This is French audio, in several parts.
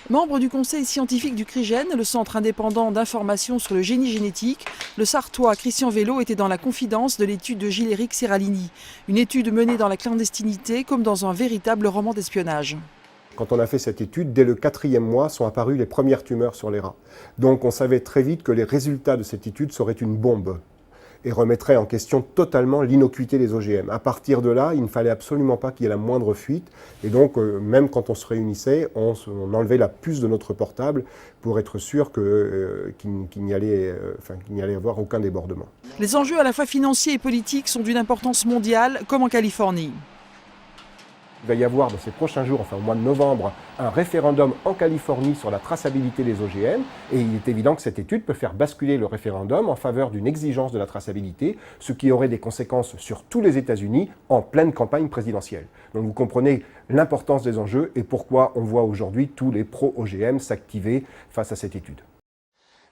Membre du conseil scientifique du CRIGEN, le centre indépendant d'information sur le génie génétique, le Sartois Christian Vélo était dans la confidence de l'étude de Gilles-Éric Serralini. Une étude menée dans la clandestinité comme dans un véritable roman d'espionnage. Quand on a fait cette étude, dès le 4e mois sont apparues les premières tumeurs sur les rats. Donc on savait très vite que les résultats de cette étude seraient une bombe et remettraient en question totalement l'innocuité des OGM. À partir de là, il ne fallait absolument pas qu'il y ait la moindre fuite. Et donc, même quand on se réunissait, on enlevait la puce de notre portable pour être sûr qu'il n'y allait avoir aucun débordement. Les enjeux à la fois financiers et politiques sont d'une importance mondiale, comme en Californie. Il va y avoir dans ces prochains jours, enfin au mois de novembre, un référendum en Californie sur la traçabilité des OGM. Et il est évident que cette étude peut faire basculer le référendum en faveur d'une exigence de la traçabilité, ce qui aurait des conséquences sur tous les États-Unis en pleine campagne présidentielle. Donc vous comprenez l'importance des enjeux et pourquoi on voit aujourd'hui tous les pro-OGM s'activer face à cette étude.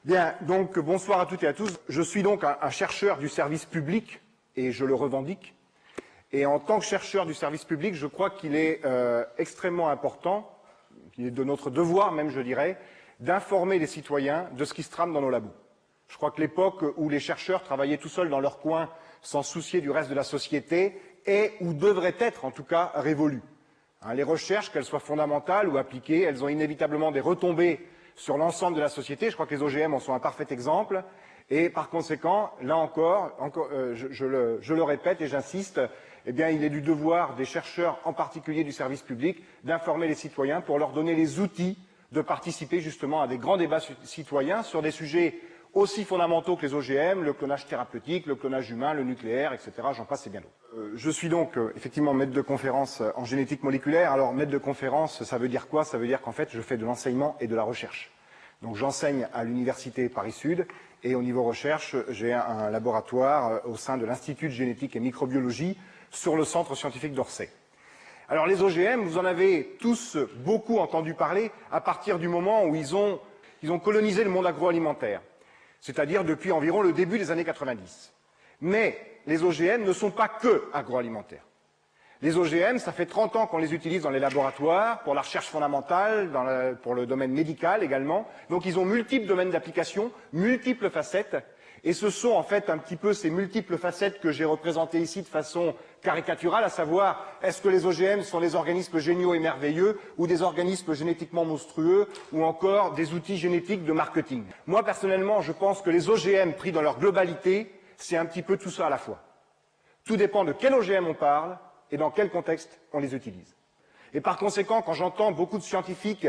Bien, donc bonsoir à toutes et à tous. Je suis donc un chercheur du service public et je le revendique. Et en tant que chercheur du service public, je crois qu'il est extrêmement important, qu'il est de notre devoir même, je dirais, d'informer les citoyens de ce qui se trame dans nos labos. Je crois que l'époque où les chercheurs travaillaient tout seuls dans leur coin, sans soucier du reste de la société, est, ou devrait être en tout cas, révolue. Les recherches, qu'elles soient fondamentales ou appliquées, elles ont inévitablement des retombées sur l'ensemble de la société. Je crois que les OGM en sont un parfait exemple. Et par conséquent, là encore je le répète et j'insiste, eh bien, il est du devoir des chercheurs, en particulier du service public, d'informer les citoyens pour leur donner les outils de participer justement à des grands débats citoyens sur des sujets aussi fondamentaux que les OGM, le clonage thérapeutique, le clonage humain, le nucléaire, etc. J'en passe et bien d'autres. Je suis donc effectivement maître de conférence en génétique moléculaire. Alors maître de conférence, ça veut dire quoi? Ça veut dire qu'en fait, je fais de l'enseignement et de la recherche. Donc j'enseigne à l'université Paris-Sud et au niveau recherche, j'ai un laboratoire au sein de l'Institut de génétique et microbiologie sur le centre scientifique d'Orsay. Alors les OGM, vous en avez tous beaucoup entendu parler à partir du moment où ils ont colonisé le monde agroalimentaire, c'est-à-dire depuis environ le début des années 90. Mais les OGM ne sont pas que agroalimentaires. Les OGM, ça fait 30 ans qu'on les utilise dans les laboratoires, pour la recherche fondamentale, pour le domaine médical également. Donc ils ont multiples domaines d'application, multiples facettes. Et ce sont en fait un petit peu ces multiples facettes que j'ai représentées ici de façon caricaturale, à savoir, est-ce que les OGM sont des organismes géniaux et merveilleux, ou des organismes génétiquement monstrueux, ou encore des outils génétiques de marketing. Moi, personnellement, je pense que les OGM pris dans leur globalité, c'est un petit peu tout ça à la fois. Tout dépend de quel OGM on parle, et dans quel contexte on les utilise. Et par conséquent, quand j'entends beaucoup de scientifiques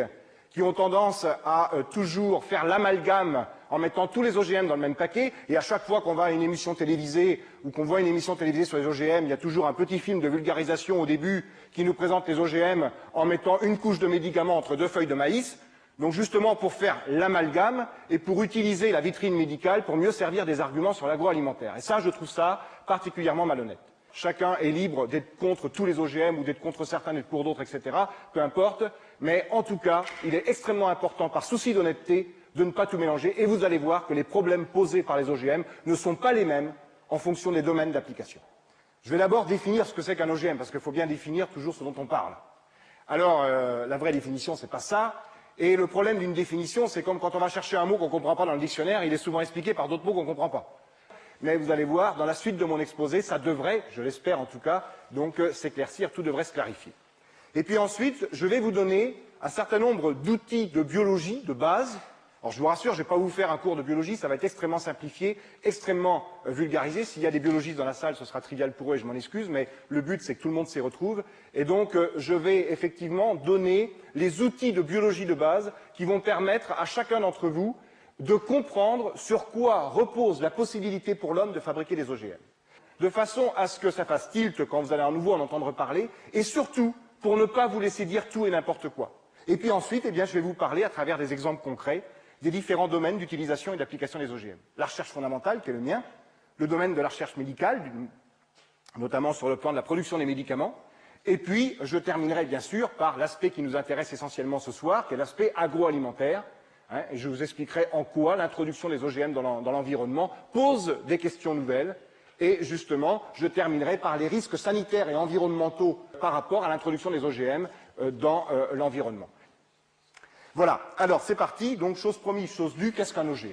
qui ont tendance à toujours faire l'amalgame en mettant tous les OGM dans le même paquet, et à chaque fois qu'on va à une émission télévisée ou qu'on voit une émission télévisée sur les OGM, il y a toujours un petit film de vulgarisation au début qui nous présente les OGM en mettant une couche de médicaments entre deux feuilles de maïs, donc justement pour faire l'amalgame et pour utiliser la vitrine médicale pour mieux servir des arguments sur l'agroalimentaire. Et ça, je trouve ça particulièrement malhonnête. Chacun est libre d'être contre tous les OGM ou d'être contre certains, d'être pour d'autres, etc. Peu importe. Mais en tout cas, il est extrêmement important, par souci d'honnêteté, de ne pas tout mélanger. Et vous allez voir que les problèmes posés par les OGM ne sont pas les mêmes en fonction des domaines d'application. Je vais d'abord définir ce que c'est qu'un OGM, parce qu'il faut bien définir toujours ce dont on parle. Alors, la vraie définition, c'est pas ça. Et le problème d'une définition, c'est comme quand on va chercher un mot qu'on ne comprend pas dans le dictionnaire, il est souvent expliqué par d'autres mots qu'on ne comprend pas. Mais vous allez voir, dans la suite de mon exposé, ça devrait, je l'espère en tout cas, donc s'éclaircir, tout devrait se clarifier. Et puis ensuite, je vais vous donner un certain nombre d'outils de biologie de base. Alors je vous rassure, je ne vais pas vous faire un cours de biologie, ça va être extrêmement simplifié, extrêmement vulgarisé. S'il y a des biologistes dans la salle, ce sera trivial pour eux et je m'en excuse, mais le but c'est que tout le monde s'y retrouve. Et donc je vais effectivement donner les outils de biologie de base qui vont permettre à chacun d'entre vous de comprendre sur quoi repose la possibilité pour l'homme de fabriquer des OGM. De façon à ce que ça fasse tilt quand vous allez à nouveau en entendre parler, et surtout pour ne pas vous laisser dire tout et n'importe quoi. Et puis ensuite, eh bien, je vais vous parler à travers des exemples concrets des différents domaines d'utilisation et d'application des OGM. La recherche fondamentale, qui est le mien, le domaine de la recherche médicale, notamment sur le plan de la production des médicaments, et puis je terminerai bien sûr par l'aspect qui nous intéresse essentiellement ce soir, qui est l'aspect agroalimentaire. Et je vous expliquerai en quoi l'introduction des OGM dans l'environnement pose des questions nouvelles. Et justement, je terminerai par les risques sanitaires et environnementaux par rapport à l'introduction des OGM dans l'environnement. Voilà, alors c'est parti, donc chose promise, chose due, qu'est-ce qu'un OGM?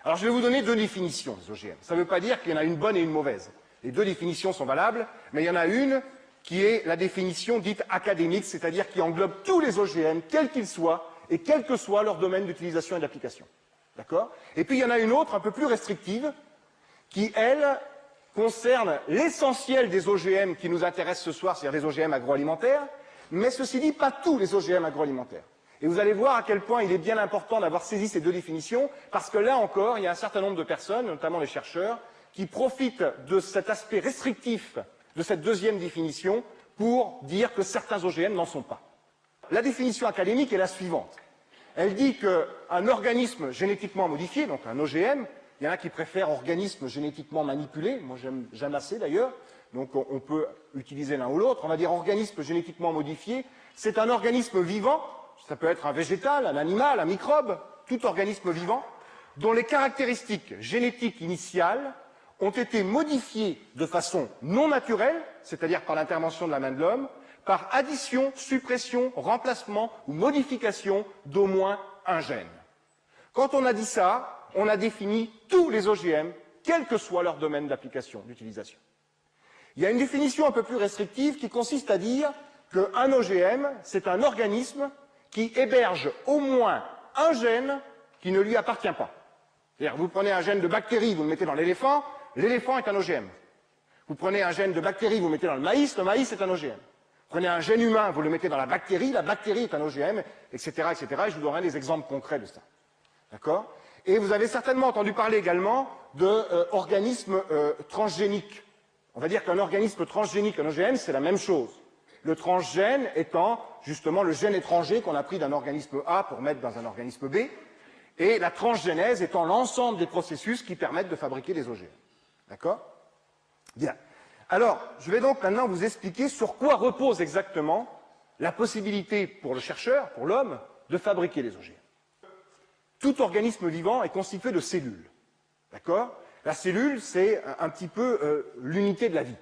Alors je vais vous donner deux définitions des OGM. Ça ne veut pas dire qu'il y en a une bonne et une mauvaise. Les deux définitions sont valables, mais il y en a une qui est la définition dite académique, c'est-à-dire qui englobe tous les OGM, quels qu'ils soient, et quel que soit leur domaine d'utilisation et d'application. D'accord? Et puis il y en a une autre, un peu plus restrictive, qui, elle, concerne l'essentiel des OGM qui nous intéressent ce soir, c'est-à-dire des OGM agroalimentaires, mais ceci dit, pas tous les OGM agroalimentaires. Et vous allez voir à quel point il est bien important d'avoir saisi ces deux définitions, parce que là encore, il y a un certain nombre de personnes, notamment les chercheurs, qui profitent de cet aspect restrictif de cette deuxième définition pour dire que certains OGM n'en sont pas. La définition académique est la suivante. Elle dit qu'un organisme génétiquement modifié, donc un OGM, il y en a qui préfèrent organisme génétiquement manipulé, moi j'aime assez d'ailleurs, donc on peut utiliser l'un ou l'autre, on va dire organisme génétiquement modifié, c'est un organisme vivant, ça peut être un végétal, un animal, un microbe, tout organisme vivant, dont les caractéristiques génétiques initiales ont été modifiées de façon non naturelle, c'est-à-dire par l'intervention de la main de l'homme, par addition, suppression, remplacement ou modification d'au moins un gène. Quand on a dit ça, on a défini tous les OGM, quel que soit leur domaine d'application, d'utilisation. Il y a une définition un peu plus restrictive qui consiste à dire qu'un OGM, c'est un organisme qui héberge au moins un gène qui ne lui appartient pas. C'est-à-dire, vous prenez un gène de bactérie, vous le mettez dans l'éléphant, l'éléphant est un OGM. Vous prenez un gène de bactérie, vous le mettez dans le maïs est un OGM. Vous prenez un gène humain, vous le mettez dans la bactérie est un OGM, etc., etc. Et je vous donnerai des exemples concrets de ça. D'accord? Et vous avez certainement entendu parler également d'organismes transgéniques. On va dire qu'un organisme transgénique, un OGM, c'est la même chose. Le transgène étant justement le gène étranger qu'on a pris d'un organisme A pour mettre dans un organisme B, et la transgénèse étant l'ensemble des processus qui permettent de fabriquer des OGM. D'accord? Bien. Alors, je vais donc maintenant vous expliquer sur quoi repose exactement la possibilité pour le chercheur, pour l'homme, de fabriquer les OGM. Tout organisme vivant est constitué de cellules. D'accord? La cellule, c'est un petit peu l'unité de la vie.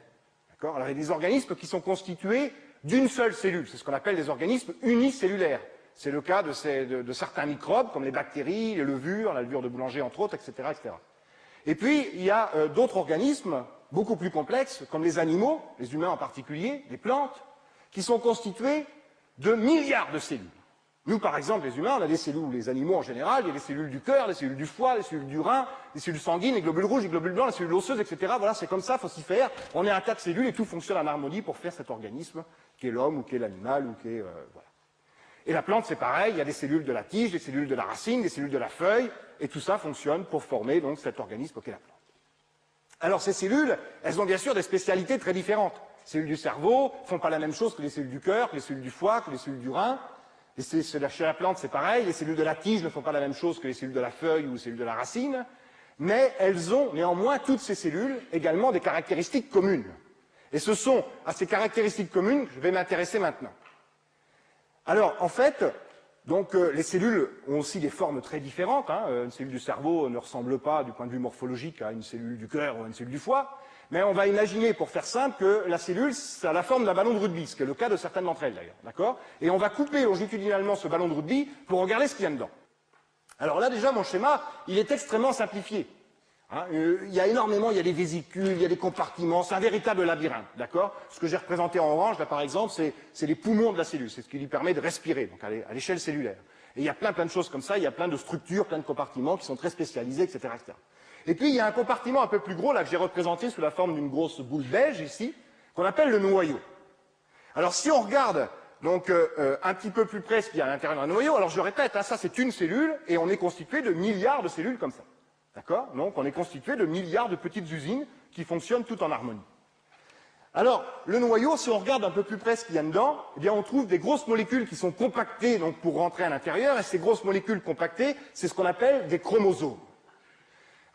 D'accord? Alors, il y a des organismes qui sont constitués d'une seule cellule. C'est ce qu'on appelle des organismes unicellulaires. C'est le cas de certains microbes, comme les bactéries, les levures, la levure de boulanger, entre autres, etc., etc. Et puis, il y a d'autres organismes beaucoup plus complexes, comme les animaux, les humains en particulier, les plantes, qui sont constitués de milliards de cellules. Nous, par exemple, les humains, on a des cellules, les animaux en général, il y a des cellules du cœur, des cellules du foie, des cellules du rein, des cellules sanguines, les globules rouges, les globules blancs, les cellules osseuses, etc. Voilà, c'est comme ça, il faut s'y faire. On est un tas de cellules et tout fonctionne en harmonie pour faire cet organisme qui est l'homme ou qui est l'animal ou qui est... voilà. Et la plante, c'est pareil, il y a des cellules de la tige, des cellules de la racine, des cellules de la feuille, et tout ça fonctionne pour former donc cet organisme qu'est la plante. Alors ces cellules, elles ont bien sûr des spécialités très différentes. Les cellules du cerveau ne font pas la même chose que les cellules du cœur, que les cellules du foie, que les cellules du rein. Et chez la plante, c'est pareil, les cellules de la tige ne font pas la même chose que les cellules de la feuille ou les cellules de la racine, mais elles ont néanmoins, toutes ces cellules, également des caractéristiques communes. Et ce sont à ces caractéristiques communes que je vais m'intéresser maintenant. Alors, en fait, donc, les cellules ont aussi des formes très différentes. Une cellule du cerveau ne ressemble pas, du point de vue morphologique, à une cellule du cœur ou à une cellule du foie. Mais on va imaginer, pour faire simple, que la cellule, ça a la forme d'un ballon de rugby, ce qui est le cas de certaines d'entre elles, d'ailleurs. D'accord? Et on va couper longitudinalement ce ballon de rugby pour regarder ce qu'il y a dedans. Alors là, déjà, mon schéma, il est extrêmement simplifié. Il y a énormément, il y a des vésicules, il y a des compartiments, c'est un véritable labyrinthe, d'accord? Ce que j'ai représenté en orange, là, par exemple, c'est les poumons de la cellule, c'est ce qui lui permet de respirer, donc à l'échelle cellulaire. Et il y a plein de choses comme ça, il y a plein de structures, plein de compartiments qui sont très spécialisés, etc., etc. Et puis, il y a un compartiment un peu plus gros, là, que j'ai représenté sous la forme d'une grosse boule beige, ici, qu'on appelle le noyau. Alors, si on regarde, donc, un petit peu plus près ce qu'il y a à l'intérieur d'un noyau, alors je répète, ça, c'est une cellule, et on est constitué de milliards de cellules comme ça. D'accord? Donc, on est constitué de milliards de petites usines qui fonctionnent toutes en harmonie. Alors, le noyau, si on regarde un peu plus près ce qu'il y a dedans, eh bien, on trouve des grosses molécules qui sont compactées, donc, pour rentrer à l'intérieur, et ces grosses molécules compactées, c'est ce qu'on appelle des chromosomes.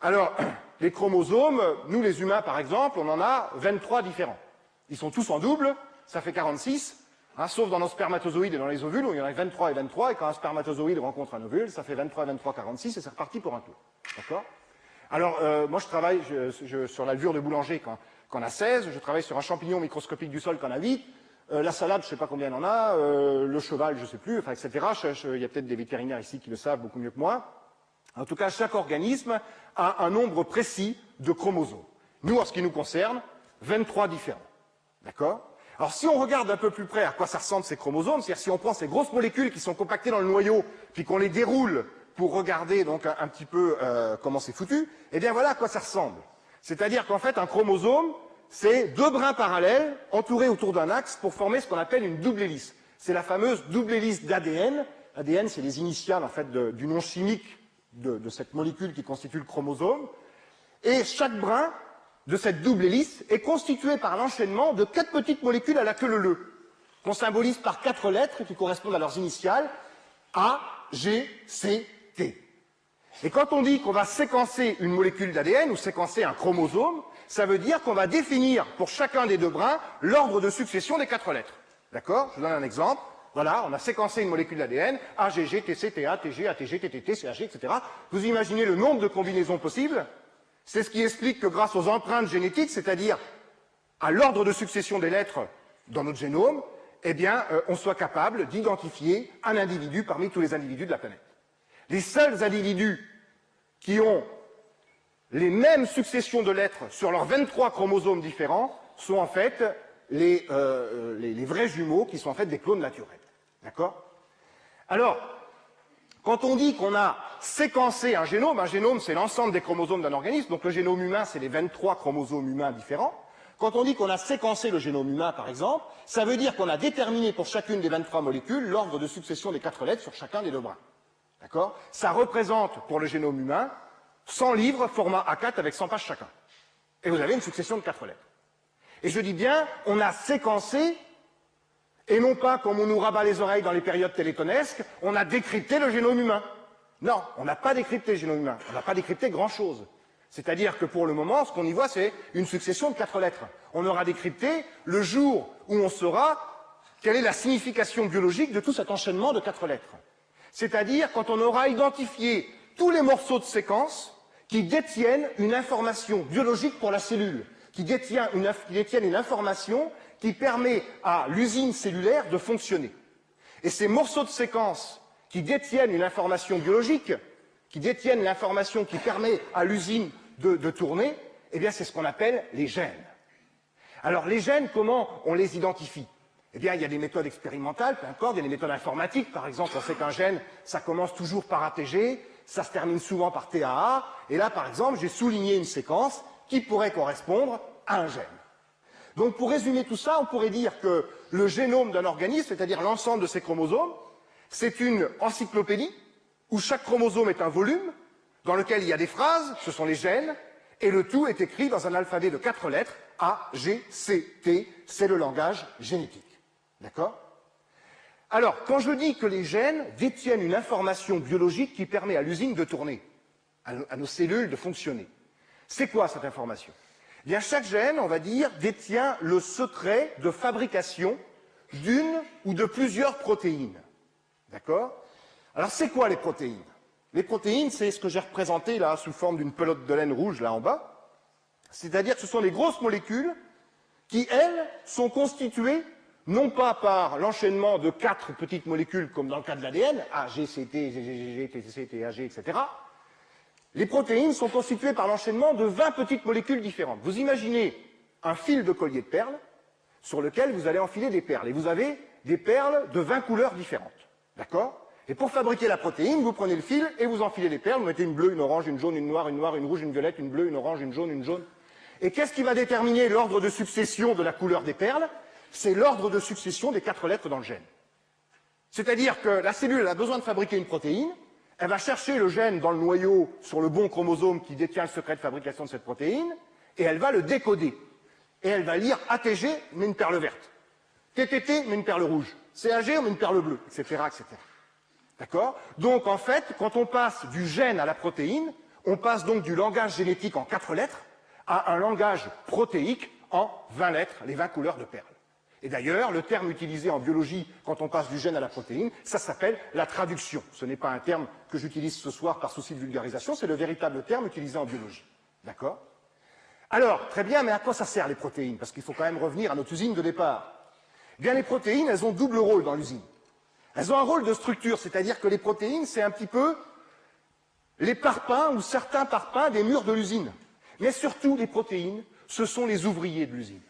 Alors, les chromosomes, nous, les humains, par exemple, on en a 23 différents. Ils sont tous en double, ça fait 46, sauf dans nos spermatozoïdes et dans les ovules, où il y en a 23 et 23, et quand un spermatozoïde rencontre un ovule, ça fait 23 et 23, 46, et c'est reparti pour un tour. D'accord? Alors, moi, je travaille sur la levure de boulanger qu'on a 16, je travaille sur un champignon microscopique du sol qu'on a 8, la salade, je ne sais pas combien il y en a, le cheval, je ne sais plus, enfin, etc. Il y a peut-être des vétérinaires ici qui le savent beaucoup mieux que moi. En tout cas, chaque organisme a un nombre précis de chromosomes. Nous, en ce qui nous concerne, 23 différents. D'accord? Alors, si on regarde un peu plus près à quoi ça ressemble ces chromosomes, c'est-à-dire si on prend ces grosses molécules qui sont compactées dans le noyau, puis qu'on les déroule pour regarder donc un petit peu comment c'est foutu, eh bien voilà à quoi ça ressemble. C'est-à-dire qu'en fait, un chromosome, c'est deux brins parallèles entourés autour d'un axe pour former ce qu'on appelle une double hélice. C'est la fameuse double hélice d'ADN. ADN, c'est les initiales en fait du nom chimique de cette molécule qui constitue le chromosome. Et chaque brin de cette double hélice est constitué par l'enchaînement de 4 petites molécules à la queue leu-leu, qu'on symbolise par 4 lettres qui correspondent à leurs initiales A, G, C, T. Et quand on dit qu'on va séquencer une molécule d'ADN ou séquencer un chromosome, ça veut dire qu'on va définir pour chacun des deux brins l'ordre de succession des 4 lettres. D'accord? Je vous donne un exemple. Voilà, on a séquencé une molécule d'ADN, AGG, TC, TA, TG, ATG, TTT, CAG, etc. Vous imaginez le nombre de combinaisons possibles? C'est ce qui explique que grâce aux empreintes génétiques, c'est-à-dire à l'ordre de succession des lettres dans notre génome, eh bien, on soit capable d'identifier un individu parmi tous les individus de la planète. Les seuls individus qui ont les mêmes successions de lettres sur leurs 23 chromosomes différents sont en fait les vrais jumeaux qui sont en fait des clones naturels. D'accord? Alors, quand on dit qu'on a séquencé un génome c'est l'ensemble des chromosomes d'un organisme, donc le génome humain c'est les 23 chromosomes humains différents. Quand on dit qu'on a séquencé le génome humain par exemple, ça veut dire qu'on a déterminé pour chacune des 23 molécules l'ordre de succession des 4 lettres sur chacun des deux brins. D'accord? Ça représente pour le génome humain 100 livres format A4 avec 100 pages chacun. Et vous avez une succession de 4 lettres. Et je dis bien, on a séquencé, et non pas comme on nous rabat les oreilles dans les périodes télétonesques, on a décrypté le génome humain. Non, on n'a pas décrypté le génome humain, on n'a pas décrypté grand-chose. C'est-à-dire que pour le moment, ce qu'on y voit, c'est une succession de 4 lettres. On aura décrypté le jour où on saura quelle est la signification biologique de tout cet enchaînement de 4 lettres. C'est-à-dire quand on aura identifié tous les morceaux de séquence qui détiennent une information biologique pour la cellule, qui détiennent une information qui permet à l'usine cellulaire de fonctionner. Et ces morceaux de séquence qui détiennent une information biologique, qui détiennent l'information qui permet à l'usine de tourner, eh bien c'est ce qu'on appelle les gènes. Alors les gènes, comment on les identifie? Eh bien il y a des méthodes expérimentales, peu importe, il y a des méthodes informatiques, par exemple on sait qu'un gène, ça commence toujours par ATG, ça se termine souvent par TAA, et là par exemple j'ai souligné une séquence qui pourrait correspondre à un gène. Donc pour résumer tout ça, on pourrait dire que le génome d'un organisme, c'est-à-dire l'ensemble de ses chromosomes, c'est une encyclopédie où chaque chromosome est un volume dans lequel il y a des phrases, ce sont les gènes, et le tout est écrit dans un alphabet de 4 lettres, A, G, C, T, c'est le langage génétique. D'accord? Alors, quand je dis que les gènes détiennent une information biologique qui permet à l'usine de tourner, à nos cellules de fonctionner, c'est quoi cette information? Eh bien, chaque gène, on va dire, détient le secret de fabrication d'une ou de plusieurs protéines. D'accord? Alors, c'est quoi les protéines? Les protéines, c'est ce que j'ai représenté là, sous forme d'une pelote de laine rouge, là en bas. C'est-à-dire que ce sont les grosses molécules qui, elles, sont constituées non pas par l'enchaînement de 4 petites molécules, comme dans le cas de l'ADN, A, G, C, T, G, G, G, T, C, T, A, G, etc. Les protéines sont constituées par l'enchaînement de 20 petites molécules différentes. Vous imaginez un fil de collier de perles sur lequel vous allez enfiler des perles. Et vous avez des perles de 20 couleurs différentes. D'accord? Et pour fabriquer la protéine, vous prenez le fil et vous enfilez les perles. Vous mettez une bleue, une orange, une jaune, une noire, une rouge, une violette, une bleue, une orange, une jaune, une jaune. Et qu'est-ce qui va déterminer l'ordre de succession de la couleur des perles? C'est l'ordre de succession des 4 lettres dans le gène. C'est-à-dire que la cellule a besoin de fabriquer une protéine, elle va chercher le gène dans le noyau sur le bon chromosome qui détient le secret de fabrication de cette protéine, et elle va le décoder. Et elle va lire ATG, mais une perle verte. TTT, mais une perle rouge. CAG, mais une perle bleue, etc., etc. D'accord? Donc, en fait, quand on passe du gène à la protéine, on passe donc du langage génétique en 4 lettres à un langage protéique en 20 lettres, les 20 couleurs de perles. Et d'ailleurs, le terme utilisé en biologie quand on passe du gène à la protéine, ça s'appelle la traduction. Ce n'est pas un terme que j'utilise ce soir par souci de vulgarisation, c'est le véritable terme utilisé en biologie. D'accord? Alors, très bien, mais à quoi ça sert les protéines? Parce qu'il faut quand même revenir à notre usine de départ. Eh bien, les protéines, elles ont double rôle dans l'usine. Elles ont un rôle de structure, c'est-à-dire que les protéines, c'est un petit peu les parpaings ou certains parpaings des murs de l'usine. Mais surtout, les protéines, ce sont les ouvriers de l'usine.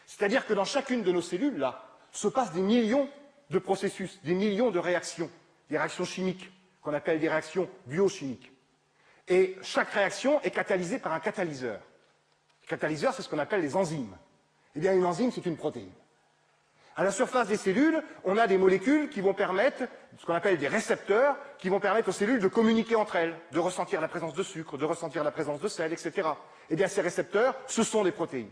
C'est-à-dire que dans chacune de nos cellules, là, se passent des millions de processus, des millions de réactions, des réactions chimiques, qu'on appelle des réactions biochimiques. Et chaque réaction est catalysée par un catalyseur. Le catalyseur, c'est ce qu'on appelle les enzymes. Eh bien, une enzyme, c'est une protéine. À la surface des cellules, on a des molécules qui vont permettre, ce qu'on appelle des récepteurs, qui vont permettre aux cellules de communiquer entre elles, de ressentir la présence de sucre, de ressentir la présence de sel, etc. Eh bien, ces récepteurs, ce sont des protéines.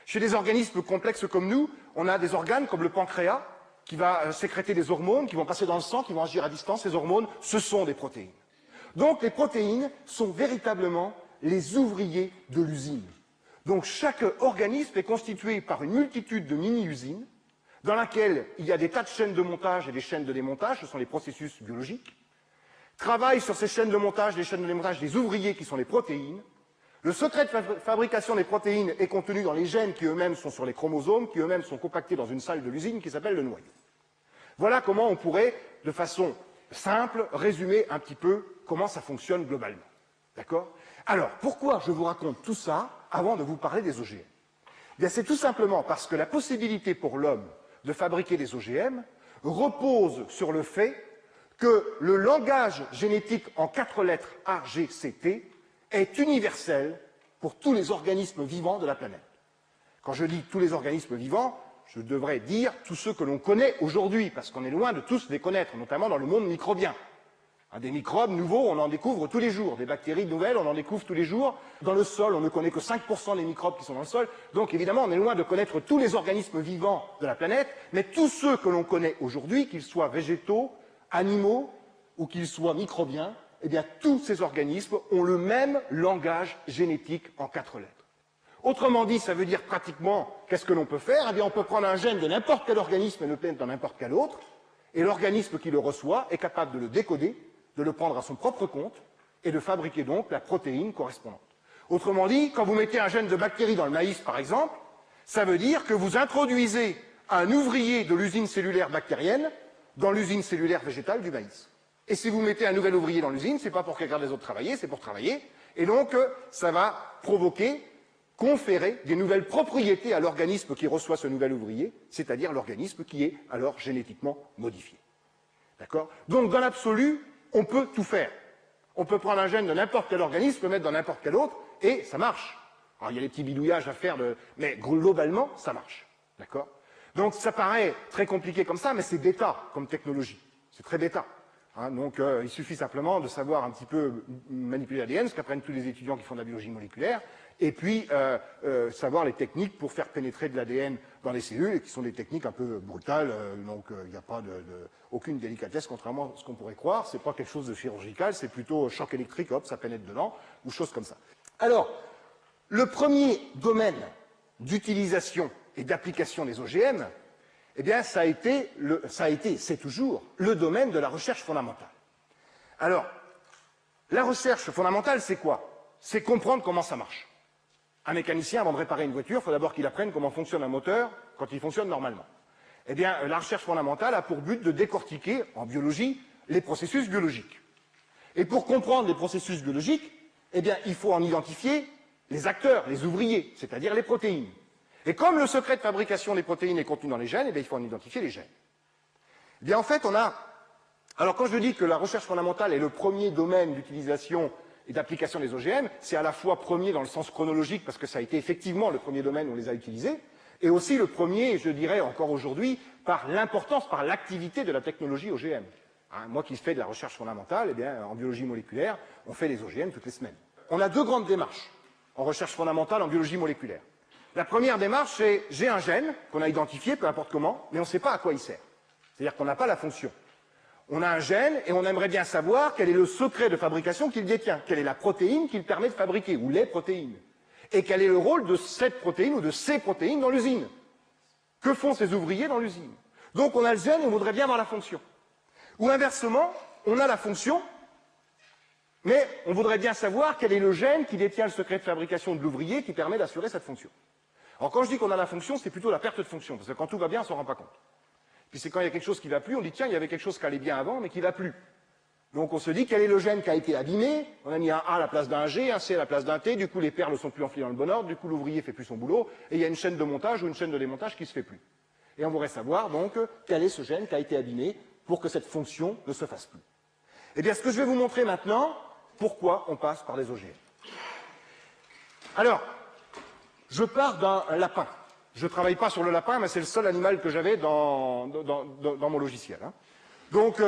Chez des organismes complexes comme nous, on a des organes comme le pancréas, qui va sécréter des hormones, qui vont passer dans le sang, qui vont agir à distance. Ces hormones, ce sont des protéines. Donc, les protéines sont véritablement les ouvriers de l'usine. Donc, chaque organisme est constitué par une multitude de mini-usines, dans laquelle il y a des tas de chaînes de montage et des chaînes de démontage, ce sont les processus biologiques. Travaillent sur ces chaînes de montage, des chaînes de démontage, des ouvriers qui sont les protéines. Le secret de fabrication des protéines est contenu dans les gènes qui eux-mêmes sont sur les chromosomes, qui eux-mêmes sont compactés dans une salle de l'usine qui s'appelle le noyau. Voilà comment on pourrait, de façon simple, résumer un petit peu comment ça fonctionne globalement. D'accord? Alors, pourquoi je vous raconte tout ça avant de vous parler des OGM? Bien, c'est tout simplement parce que la possibilité pour l'homme de fabriquer des OGM repose sur le fait que le langage génétique en 4 lettres AGCT est universel pour tous les organismes vivants de la planète. Quand je dis tous les organismes vivants, je devrais dire tous ceux que l'on connaît aujourd'hui, parce qu'on est loin de tous les connaître, notamment dans le monde microbien. Des microbes nouveaux, on en découvre tous les jours. Des bactéries nouvelles, on en découvre tous les jours. Dans le sol, on ne connaît que 5% des microbes qui sont dans le sol. Donc évidemment, on est loin de connaître tous les organismes vivants de la planète, mais tous ceux que l'on connaît aujourd'hui, qu'ils soient végétaux, animaux ou qu'ils soient microbiens, eh bien tous ces organismes ont le même langage génétique en 4 lettres. Autrement dit, ça veut dire pratiquement, qu'est-ce que l'on peut faire? Eh bien, on peut prendre un gène de n'importe quel organisme et le mettre dans n'importe quel autre, et l'organisme qui le reçoit est capable de le décoder, de le prendre à son propre compte, et de fabriquer donc la protéine correspondante. Autrement dit, quand vous mettez un gène de bactérie dans le maïs, par exemple, ça veut dire que vous introduisez un ouvrier de l'usine cellulaire bactérienne dans l'usine cellulaire végétale du maïs. Et si vous mettez un nouvel ouvrier dans l'usine, c'est pas pour qu'il regarde les autres travailler, c'est pour travailler, et donc ça va provoquer, conférer des nouvelles propriétés à l'organisme qui reçoit ce nouvel ouvrier, c'est-à-dire l'organisme qui est alors génétiquement modifié. D'accord? Donc, dans l'absolu, on peut tout faire. On peut prendre un gène de n'importe quel organisme, le mettre dans n'importe quel autre, et ça marche. Alors, il y a des petits bidouillages à faire, mais globalement, ça marche. D'accord? Donc, ça paraît très compliqué comme ça, mais c'est bêta comme technologie. C'est très bêta. Donc, il suffit simplement de savoir un petit peu manipuler l'ADN, ce qu'apprennent tous les étudiants qui font de la biologie moléculaire, et puis savoir les techniques pour faire pénétrer de l'ADN dans les cellules, et qui sont des techniques un peu brutales, donc il n'y a pas aucune délicatesse, contrairement à ce qu'on pourrait croire. C'est pas quelque chose de chirurgical, c'est plutôt choc électrique, hop, ça pénètre dedans, ou choses comme ça. Alors, le premier domaine d'utilisation et d'application des OGM, eh bien, ça a été, c'est toujours, le domaine de la recherche fondamentale. Alors, la recherche fondamentale, c'est quoi? C'est comprendre comment ça marche. Un mécanicien, avant de réparer une voiture, il faut d'abord qu'il apprenne comment fonctionne un moteur quand il fonctionne normalement. Eh bien, la recherche fondamentale a pour but de décortiquer, en biologie, les processus biologiques. Et pour comprendre les processus biologiques, eh bien, il faut en identifier les acteurs, les ouvriers, c'est-à-dire les protéines. Et comme le secret de fabrication des protéines est contenu dans les gènes, eh bien, il faut en identifier les gènes. Eh bien, en fait, on a... Alors, quand je dis que la recherche fondamentale est le premier domaine d'utilisation et d'application des OGM, c'est à la fois premier dans le sens chronologique, parce que ça a été effectivement le premier domaine où on les a utilisés, et aussi le premier, je dirais encore aujourd'hui, par l'importance, par l'activité de la technologie OGM. Moi qui fais de la recherche fondamentale, eh bien, en biologie moléculaire, on fait des OGM toutes les semaines. On a 2 grandes démarches en recherche fondamentale en biologie moléculaire. La première démarche, c'est j'ai un gène qu'on a identifié, peu importe comment, mais on ne sait pas à quoi il sert. C'est-à-dire qu'on n'a pas la fonction. On a un gène et on aimerait bien savoir quel est le secret de fabrication qu'il détient, quelle est la protéine qu'il permet de fabriquer, ou les protéines, et quel est le rôle de cette protéine ou de ces protéines dans l'usine. Que font ces ouvriers dans l'usine? Donc on a le gène et on voudrait bien avoir la fonction. Ou inversement, on a la fonction, mais on voudrait bien savoir quel est le gène qui détient le secret de fabrication de l'ouvrier qui permet d'assurer cette fonction. Alors quand je dis qu'on a la fonction, c'est plutôt la perte de fonction, parce que quand tout va bien, on ne s'en rend pas compte. Puis c'est quand il y a quelque chose qui ne va plus, on dit tiens, il y avait quelque chose qui allait bien avant, mais qui ne va plus. Donc on se dit quel est le gène qui a été abîmé, on a mis un A à la place d'un G, un C à la place d'un T, du coup les perles ne sont plus enfilées dans le bon ordre, du coup l'ouvrier fait plus son boulot, et il y a une chaîne de montage ou une chaîne de démontage qui ne se fait plus. Et on voudrait savoir donc quel est ce gène qui a été abîmé pour que cette fonction ne se fasse plus. Eh bien ce que je vais vous montrer maintenant, pourquoi on passe par les OGM. Alors, je pars d'un lapin. Je ne travaille pas sur le lapin, mais c'est le seul animal que j'avais dans mon logiciel. Hein. Donc,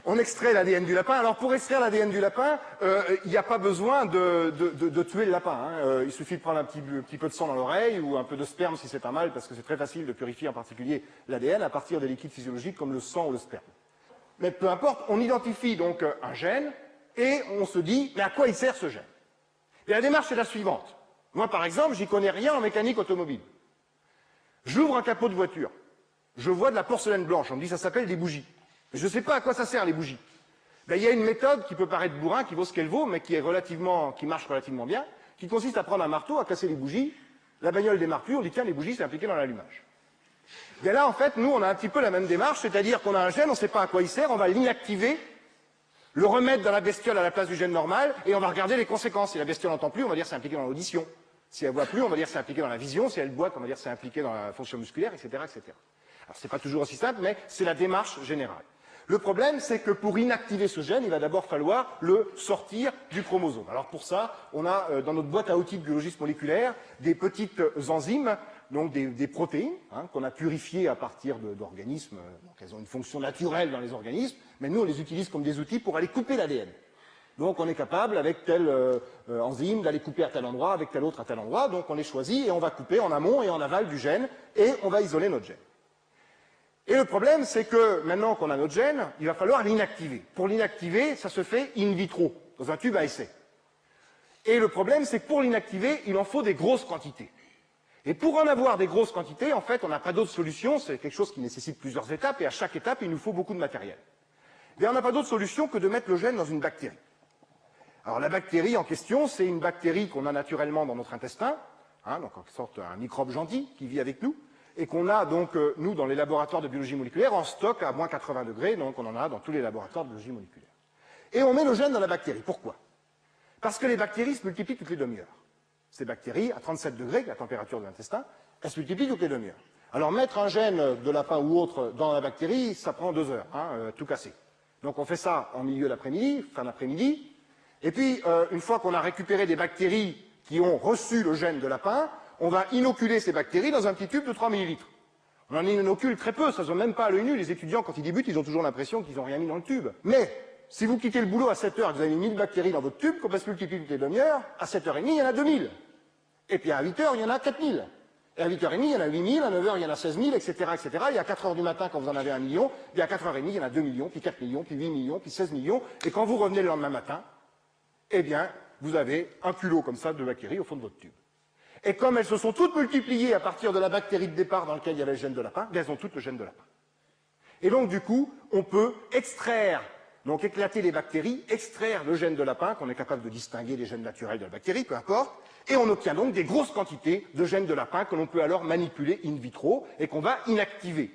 on extrait l'ADN du lapin. Alors, pour extraire l'ADN du lapin, il n'y a pas besoin de tuer le lapin. Hein. Il suffit de prendre un petit peu de sang dans l'oreille ou un peu de sperme si c'est un mâle, parce que c'est très facile de purifier en particulier l'ADN à partir des liquides physiologiques comme le sang ou le sperme. Mais peu importe, on identifie donc un gène et on se dit, mais à quoi il sert ce gène? Et la démarche est la suivante. Moi, par exemple, j'y connais rien en mécanique automobile. J'ouvre un capot de voiture. Je vois de la porcelaine blanche. On me dit, ça s'appelle des bougies. Mais je ne sais pas à quoi ça sert, les bougies. Ben, il y a une méthode qui peut paraître bourrin, qui vaut ce qu'elle vaut, mais qui marche relativement bien, qui consiste à prendre un marteau, à casser les bougies. La bagnole démarre plus, on dit, tiens, les bougies, c'est impliqué dans l'allumage. Et là, en fait, nous, on a un petit peu la même démarche, c'est-à-dire qu'on a un gène, on ne sait pas à quoi il sert, on va l'inactiver, le remettre dans la bestiole à la place du gène normal, et on va regarder les conséquences. Si la bestiole n'entend plus, on va dire c'est impliqué dans l'audition. Si elle voit plus, on va dire c'est impliqué dans la vision. Si elle boite, on va dire c'est impliqué dans la fonction musculaire, etc., etc. Alors c'est pas toujours aussi simple, mais c'est la démarche générale. Le problème, c'est que pour inactiver ce gène, il va d'abord falloir le sortir du chromosome. Alors pour ça, on a dans notre boîte à outils de biologistes moléculaires des petites enzymes, donc des protéines, hein, qu'on a purifiées à partir d'organismes. Donc elles ont une fonction naturelle dans les organismes, mais nous on les utilise comme des outils pour aller couper l'ADN. Donc on est capable, avec telle enzyme, d'aller couper à tel endroit, avec tel autre à tel endroit. Donc on les choisit et on va couper en amont et en aval du gène et on va isoler notre gène. Et le problème, c'est que maintenant qu'on a notre gène, il va falloir l'inactiver. Pour l'inactiver, ça se fait in vitro, dans un tube à essai. Et le problème, c'est que pour l'inactiver, il en faut des grosses quantités. Et pour en avoir des grosses quantités, en fait, on n'a pas d'autre solution, c'est quelque chose qui nécessite plusieurs étapes, et à chaque étape, il nous faut beaucoup de matériel. Et on n'a pas d'autre solution que de mettre le gène dans une bactérie. Alors la bactérie en question, c'est une bactérie qu'on a naturellement dans notre intestin, hein, donc en sorte un microbe gentil qui vit avec nous, et qu'on a donc, nous, dans les laboratoires de biologie moléculaire, en stock à moins 80 degrés, donc on en a dans tous les laboratoires de biologie moléculaire. Et on met le gène dans la bactérie. Pourquoi? Parce que les bactéries se multiplient toutes les demi-heures. Ces bactéries, à 37 degrés, la température de l'intestin, elles se multiplient toutes les demi-heures. Alors mettre un gène de lapin ou autre dans la bactérie, ça prend 2 heures, hein, tout casser. Donc on fait ça en milieu d'après-midi, fin d'après-midi, et puis une fois qu'on a récupéré des bactéries qui ont reçu le gène de lapin, on va inoculer ces bactéries dans un petit tube de 3 millilitres. On en inocule très peu, ça se voit même pas à l'œil nu. Les étudiants, quand ils débutent, ils ont toujours l'impression qu'ils n'ont rien mis dans le tube. Mais, si vous quittez le boulot à 7 heures et que vous avez mis 1000 bactéries dans votre tube, qu'on va se multiplier toutes les demi-heures, à 7h30, il y en a 2000. Et puis à 8 heures, il y en a 4000. Et à 8h30, il y en a 8000, à 9h, il y en a 16000, etc., etc. Et à 4h du matin, quand vous en avez 1 million, et à 4h30, il y en a 2 millions, puis 4 millions, puis 8 millions, puis 16 millions. Et quand vous revenez le lendemain matin, eh bien, vous avez un culot comme ça de bactéries au fond de votre tube. Et comme elles se sont toutes multipliées à partir de la bactérie de départ dans laquelle il y avait le gène de lapin, elles ont toutes le gène de lapin. Et donc, du coup, on peut extraire, donc éclater les bactéries, extraire le gène de lapin, qu'on est capable de distinguer des gènes naturels de la bactérie, peu importe, et on obtient donc des grosses quantités de gènes de lapin que l'on peut alors manipuler in vitro et qu'on va inactiver.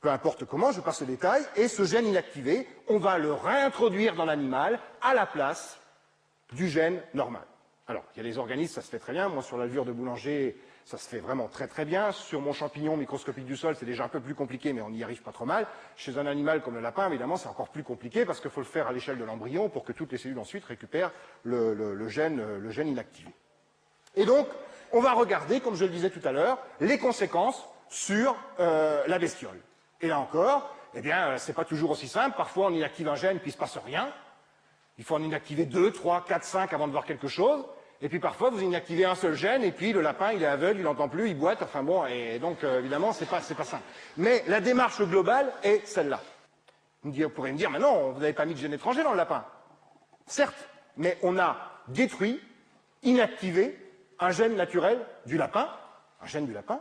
Peu importe comment, je passe le détail, et ce gène inactivé, on va le réintroduire dans l'animal à la place du gène normal. Alors, il y a des organismes, ça se fait très bien. Moi, sur la levure de boulanger, ça se fait vraiment très très bien. Sur mon champignon microscopique du sol, c'est déjà un peu plus compliqué, mais on y arrive pas trop mal. Chez un animal comme le lapin, évidemment, c'est encore plus compliqué parce qu'il faut le faire à l'échelle de l'embryon pour que toutes les cellules ensuite récupèrent le gène inactivé. Et donc, on va regarder, comme je le disais tout à l'heure, les conséquences sur la bestiole. Et là encore, eh bien, c'est pas toujours aussi simple. Parfois, on inactive un gène, puis il se passe rien. Il faut en inactiver 2, 3, 4, 5 avant de voir quelque chose. Et puis parfois, vous inactivez un seul gène, et puis le lapin, il est aveugle, il n'entend plus, il boite, enfin bon, et donc évidemment, c'est pas simple. Mais la démarche globale est celle-là. Vous pourrez me dire, mais non, vous n'avez pas mis de gène étranger dans le lapin. Certes, mais on a détruit, inactivé un gène naturel du lapin, un gène du lapin,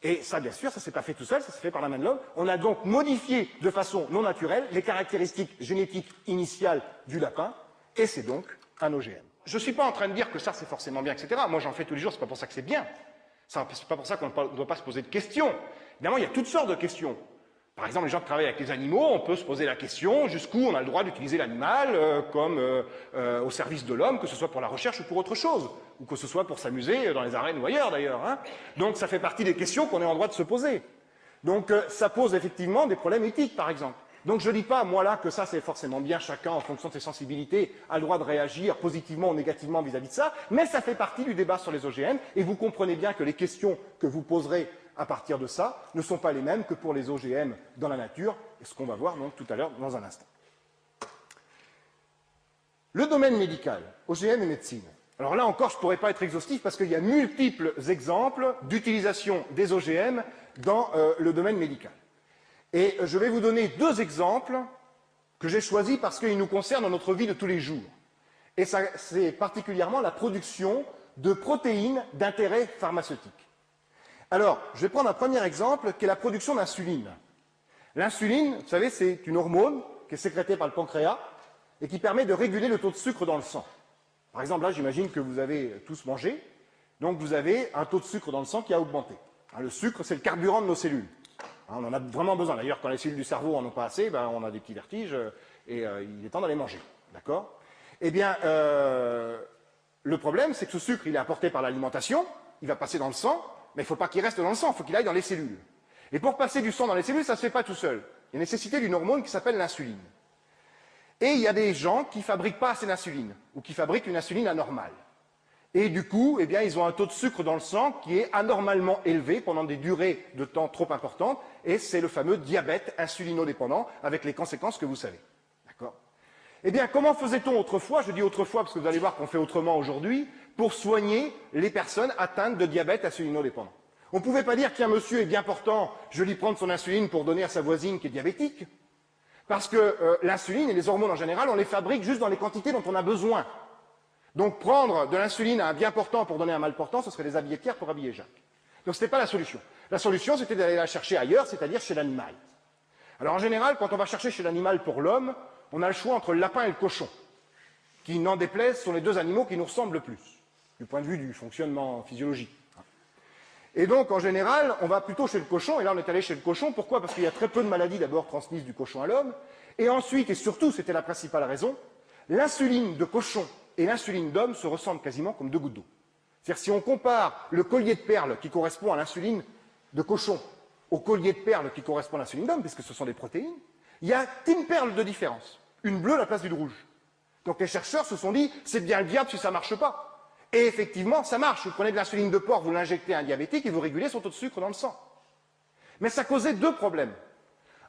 et ça, bien sûr, ça s'est pas fait tout seul, ça s'est fait par la main de l'homme. On a donc modifié de façon non naturelle les caractéristiques génétiques initiales du lapin, et c'est donc un OGM. Je ne suis pas en train de dire que ça c'est forcément bien, etc. Moi j'en fais tous les jours, c'est pas pour ça que c'est bien. C'est pas pour ça qu'on ne doit pas se poser de questions. Évidemment, il y a toutes sortes de questions. Par exemple, les gens qui travaillent avec les animaux, on peut se poser la question jusqu'où on a le droit d'utiliser l'animal comme au service de l'homme, que ce soit pour la recherche ou pour autre chose, ou que ce soit pour s'amuser dans les arènes ou ailleurs d'ailleurs. Hein. Donc ça fait partie des questions qu'on est en droit de se poser. Donc ça pose effectivement des problèmes éthiques, par exemple. Donc je ne dis pas, moi là, que ça c'est forcément bien, chacun en fonction de ses sensibilités a le droit de réagir positivement ou négativement vis-à-vis de ça, mais ça fait partie du débat sur les OGM, et vous comprenez bien que les questions que vous poserez à partir de ça ne sont pas les mêmes que pour les OGM dans la nature, et ce qu'on va voir donc tout à l'heure dans un instant. Le domaine médical, OGM et médecine. Alors là encore, je ne pourrais pas être exhaustif parce qu'il y a multiples exemples d'utilisation des OGM dans le domaine médical. Et je vais vous donner deux exemples que j'ai choisis parce qu'ils nous concernent dans notre vie de tous les jours. Et c'est particulièrement la production de protéines d'intérêt pharmaceutique. Alors, je vais prendre un premier exemple qui est la production d'insuline. L'insuline, vous savez, c'est une hormone qui est sécrétée par le pancréas et qui permet de réguler le taux de sucre dans le sang. Par exemple, là, j'imagine que vous avez tous mangé, donc vous avez un taux de sucre dans le sang qui a augmenté. Le sucre, c'est le carburant de nos cellules. On en a vraiment besoin. D'ailleurs, quand les cellules du cerveau en ont pas assez, on a des petits vertiges et il est temps d'aller manger. D'accord ? Eh bien, le problème, c'est que ce sucre, il est apporté par l'alimentation, il va passer dans le sang, mais il ne faut pas qu'il reste dans le sang, il faut qu'il aille dans les cellules. Et pour passer du sang dans les cellules, ça ne se fait pas tout seul. Il y a nécessité d'une hormone qui s'appelle l'insuline. Et il y a des gens qui ne fabriquent pas assez d'insuline, ou qui fabriquent une insuline anormale. Et du coup, eh bien, ils ont un taux de sucre dans le sang qui est anormalement élevé pendant des durées de temps trop importantes, et c'est le fameux diabète insulinodépendant, avec les conséquences que vous savez. D'accord ? Eh bien, comment faisait-on autrefois, je dis autrefois parce que vous allez voir qu'on fait autrement aujourd'hui, pour soigner les personnes atteintes de diabète insulinodépendant? On ne pouvait pas dire, tiens, monsieur est bien portant, je vais lui prendre son insuline pour donner à sa voisine qui est diabétique. Parce que l'insuline et les hormones en général, on les fabrique juste dans les quantités dont on a besoin. Donc prendre de l'insuline à un bien portant pour donner à un mal portant, ce serait des habillés Pierre pour habiller Jacques. Donc ce n'était pas la solution. La solution, c'était d'aller la chercher ailleurs, c'est-à-dire chez l'animal. Alors en général, quand on va chercher chez l'animal pour l'homme, on a le choix entre le lapin et le cochon, qui, n'en déplaise, sont les deux animaux qui nous ressemblent le plus, du point de vue du fonctionnement physiologique. Et donc, en général, on va plutôt chez le cochon, et là on est allé chez le cochon, pourquoi? Parce qu'il y a très peu de maladies d'abord transmises du cochon à l'homme, et ensuite, et surtout, c'était la principale raison, l'insuline de cochon et l'insuline d'homme se ressemblent quasiment comme deux gouttes d'eau. C'est-à-dire, si on compare le collier de perles qui correspond à l'insuline de cochon au collier de perles qui correspond à l'insuline d'homme, puisque ce sont des protéines, il y a une perle de différence, une bleue à la place d'une rouge. Donc les chercheurs se sont dit, c'est bien le diable si ça ne marche pas. Et effectivement, ça marche. Vous prenez de l'insuline de porc, vous l'injectez à un diabétique et vous régulez son taux de sucre dans le sang. Mais ça causait deux problèmes.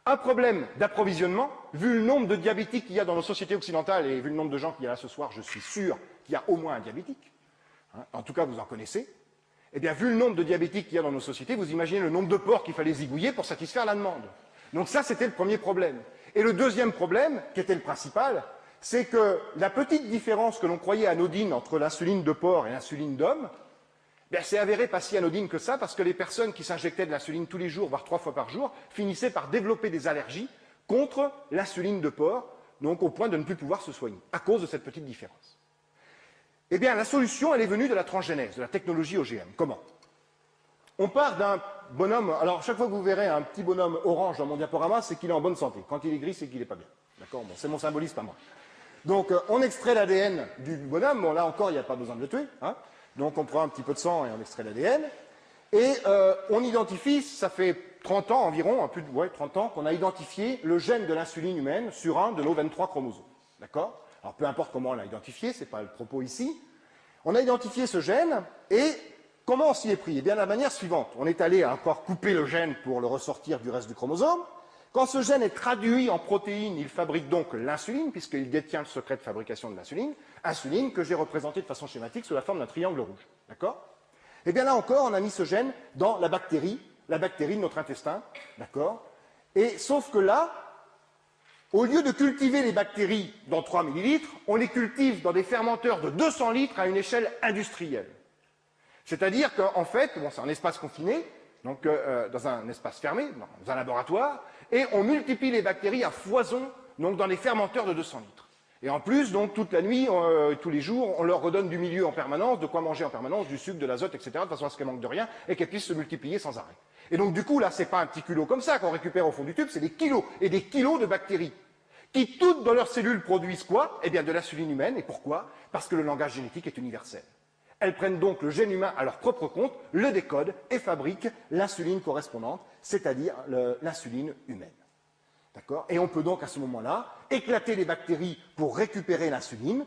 Un problème d'approvisionnement, vu le nombre de diabétiques qu'il y a dans nos sociétés occidentales et vu le nombre de gens qu'il y a là ce soir, je suis sûr qu'il y a au moins un diabétique. En tout cas, vous en connaissez. Eh bien, vu le nombre de diabétiques qu'il y a dans nos sociétés, vous imaginez le nombre de porcs qu'il fallait zigouiller pour satisfaire la demande. Donc ça, c'était le premier problème. Et le deuxième problème, qui était le principal, c'est que la petite différence que l'on croyait anodine entre l'insuline de porc et l'insuline d'homme, c'est avéré pas si anodine que ça, parce que les personnes qui s'injectaient de l'insuline tous les jours, voire 3 fois par jour, finissaient par développer des allergies contre l'insuline de porc, donc au point de ne plus pouvoir se soigner, à cause de cette petite différence. Eh bien, la solution, elle est venue de la transgénèse, de la technologie OGM. Comment? On part d'un bonhomme, alors chaque fois que vous verrez un petit bonhomme orange dans mon diaporama, c'est qu'il est en bonne santé. Quand il est gris, c'est qu'il n'est pas bien. D'accord? Bon, c'est mon symbolisme, pas moi. Donc, on extrait l'ADN du bonhomme. Bon, là encore, il n'y a pas besoin de le tuer. Hein. Donc, on prend un petit peu de sang et on extrait l'ADN. Et on identifie, ça fait 30 ans environ, 30 ans, qu'on a identifié le gène de l'insuline humaine sur un de nos 23 chromosomes. D'accord? Alors, peu importe comment on l'a identifié, ce n'est pas le propos ici. On a identifié ce gène et comment on s'y est pris? Eh bien, de la manière suivante. On est allé encore couper le gène pour le ressortir du reste du chromosome. Quand ce gène est traduit en protéines, il fabrique donc l'insuline, puisqu'il détient le secret de fabrication de l'insuline, insuline que j'ai représentée de façon schématique sous la forme d'un triangle rouge. D'accord? Eh bien là encore, on a mis ce gène dans la bactérie de notre intestin. D'accord? Et sauf que là, au lieu de cultiver les bactéries dans 3 millilitres, on les cultive dans des fermenteurs de 200 litres à une échelle industrielle. C'est-à-dire qu'en fait, bon, c'est un espace confiné, donc dans un espace fermé, dans un laboratoire, et on multiplie les bactéries à foison, donc dans des fermenteurs de 200 litres. Et en plus, donc, toute la nuit, tous les jours, on leur redonne du milieu en permanence, de quoi manger en permanence, du sucre, de l'azote, etc., de façon à ce qu'elles manquent de rien et qu'elles puissent se multiplier sans arrêt. Et donc, du coup, là, c'est pas un petit culot comme ça qu'on récupère au fond du tube, c'est des kilos et des kilos de bactéries qui, toutes dans leurs cellules, produisent quoi? Eh bien, de l'insuline humaine. Et pourquoi? Parce que le langage génétique est universel. Elles prennent donc le gène humain à leur propre compte, le décodent et fabriquent l'insuline correspondante, c'est-à-dire l'insuline humaine. D'accord? Et on peut donc à ce moment-là éclater les bactéries pour récupérer l'insuline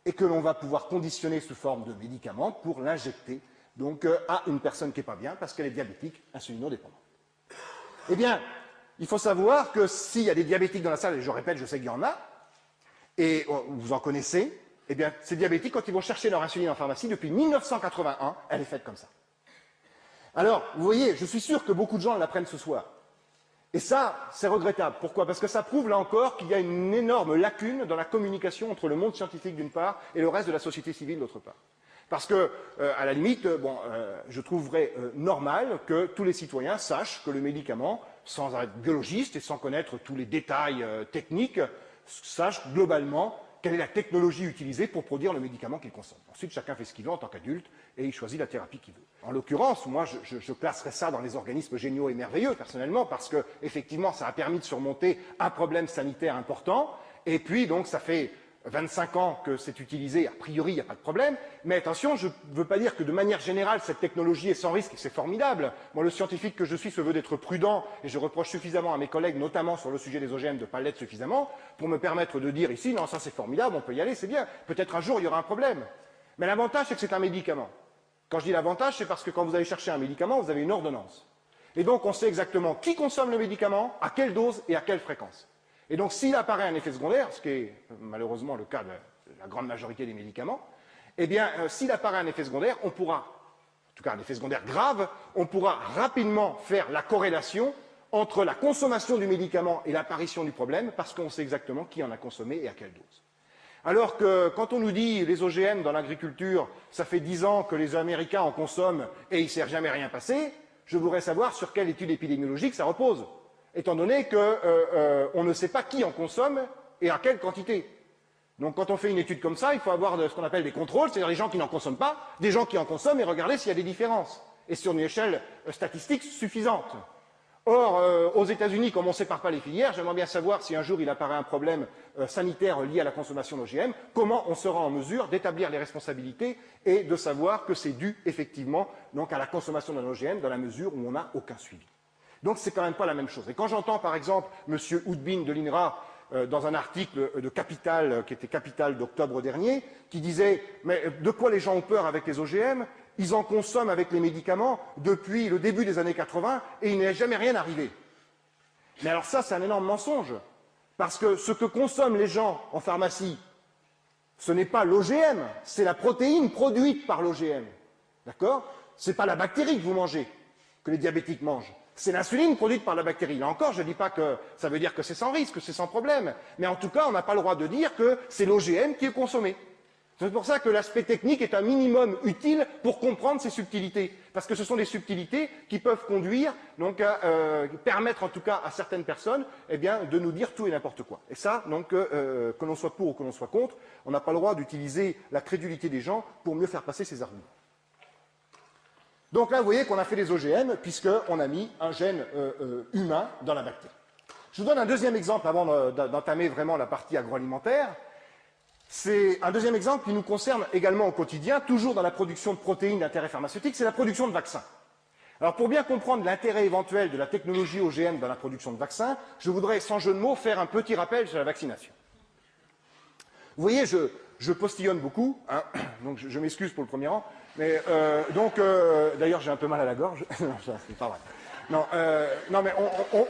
et que l'on va pouvoir conditionner sous forme de médicaments pour l'injecter donc à une personne qui n'est pas bien parce qu'elle est diabétique, insulinodépendante. Eh bien, il faut savoir que s'il y a des diabétiques dans la salle, et je répète, je sais qu'il y en a, et vous en connaissez, eh bien, ces diabétiques, quand ils vont chercher leur insuline en pharmacie, depuis 1981, elle est faite comme ça. Alors, vous voyez, je suis sûr que beaucoup de gens l'apprennent ce soir. Et ça, c'est regrettable. Pourquoi? Parce que ça prouve, là encore, qu'il y a une énorme lacune dans la communication entre le monde scientifique, d'une part, et le reste de la société civile, d'autre part. Parce que, à la limite, je trouverais normal que tous les citoyens sachent que le médicament, sans être biologiste et sans connaître tous les détails techniques, sachent globalement quelle est la technologie utilisée pour produire le médicament qu'il consomme. Ensuite, chacun fait ce qu'il veut en tant qu'adulte et il choisit la thérapie qu'il veut. En l'occurrence, moi, je classerais ça dans les organismes géniaux et merveilleux, personnellement, parce que, effectivement, ça a permis de surmonter un problème sanitaire important, et puis, donc, ça fait 25 ans que c'est utilisé, a priori, il n'y a pas de problème, mais attention, je ne veux pas dire que de manière générale, cette technologie est sans risque et c'est formidable. Moi, le scientifique que je suis se veut d'être prudent, et je reproche suffisamment à mes collègues, notamment sur le sujet des OGM, de ne pas l'être suffisamment, pour me permettre de dire ici, non, ça c'est formidable, on peut y aller, c'est bien. Peut-être un jour, il y aura un problème. Mais l'avantage, c'est que c'est un médicament. Quand je dis l'avantage, c'est parce que quand vous allez chercher un médicament, vous avez une ordonnance. Et donc, on sait exactement qui consomme le médicament, à quelle dose et à quelle fréquence. Et donc, s'il apparaît un effet secondaire, ce qui est malheureusement le cas de la grande majorité des médicaments, eh bien, s'il apparaît un effet secondaire, on pourra, en tout cas un effet secondaire grave, on pourra rapidement faire la corrélation entre la consommation du médicament et l'apparition du problème, parce qu'on sait exactement qui en a consommé et à quelle dose. Alors que quand on nous dit les OGM dans l'agriculture, ça fait 10 ans que les Américains en consomment et il ne s'est jamais rien passé, je voudrais savoir sur quelle étude épidémiologique ça repose, étant donné qu'on ne sait pas qui en consomme et à quelle quantité. Donc quand on fait une étude comme ça, il faut avoir ce qu'on appelle des contrôles, c'est-à-dire des gens qui n'en consomment pas, des gens qui en consomment et regarder s'il y a des différences, et sur une échelle statistique suffisante. Or, aux États-Unis, comme on ne sépare pas les filières, j'aimerais bien savoir si un jour il apparaît un problème sanitaire lié à la consommation d'OGM, comment on sera en mesure d'établir les responsabilités et de savoir que c'est dû effectivement donc, à la consommation d'un OGM dans la mesure où on n'a aucun suivi. Donc c'est quand même pas la même chose. Et quand j'entends par exemple M. Houdbin de l'INRA dans un article de Capital, qui était Capital d'octobre dernier, qui disait « Mais de quoi les gens ont peur avec les OGM ? Ils en consomment avec les médicaments depuis le début des années 80 et il n'est jamais rien arrivé. » Mais alors ça, c'est un énorme mensonge. Parce que ce que consomment les gens en pharmacie, ce n'est pas l'OGM, c'est la protéine produite par l'OGM. D'accord ? C'est pas la bactérie que vous mangez, que les diabétiques mangent. C'est l'insuline produite par la bactérie. Là encore, je ne dis pas que ça veut dire que c'est sans risque, que c'est sans problème. Mais en tout cas, on n'a pas le droit de dire que c'est l'OGM qui est consommé. C'est pour ça que l'aspect technique est un minimum utile pour comprendre ces subtilités. Parce que ce sont des subtilités qui peuvent conduire, donc à permettre en tout cas à certaines personnes eh bien, de nous dire tout et n'importe quoi. Et ça, donc, que l'on soit pour ou que l'on soit contre, on n'a pas le droit d'utiliser la crédulité des gens pour mieux faire passer ces arguments. Donc là, vous voyez qu'on a fait des OGM puisqu'on a mis un gène humain dans la bactérie. Je vous donne un deuxième exemple avant d'entamer vraiment la partie agroalimentaire. C'est un deuxième exemple qui nous concerne également au quotidien, toujours dans la production de protéines d'intérêt pharmaceutique, c'est la production de vaccins. Alors pour bien comprendre l'intérêt éventuel de la technologie OGM dans la production de vaccins, je voudrais, sans jeu de mots, faire un petit rappel sur la vaccination. Vous voyez, je postillonne beaucoup, hein, donc je m'excuse pour le premier rang, mais d'ailleurs j'ai un peu mal à la gorge, non, ça c'est pas vrai. Non, mais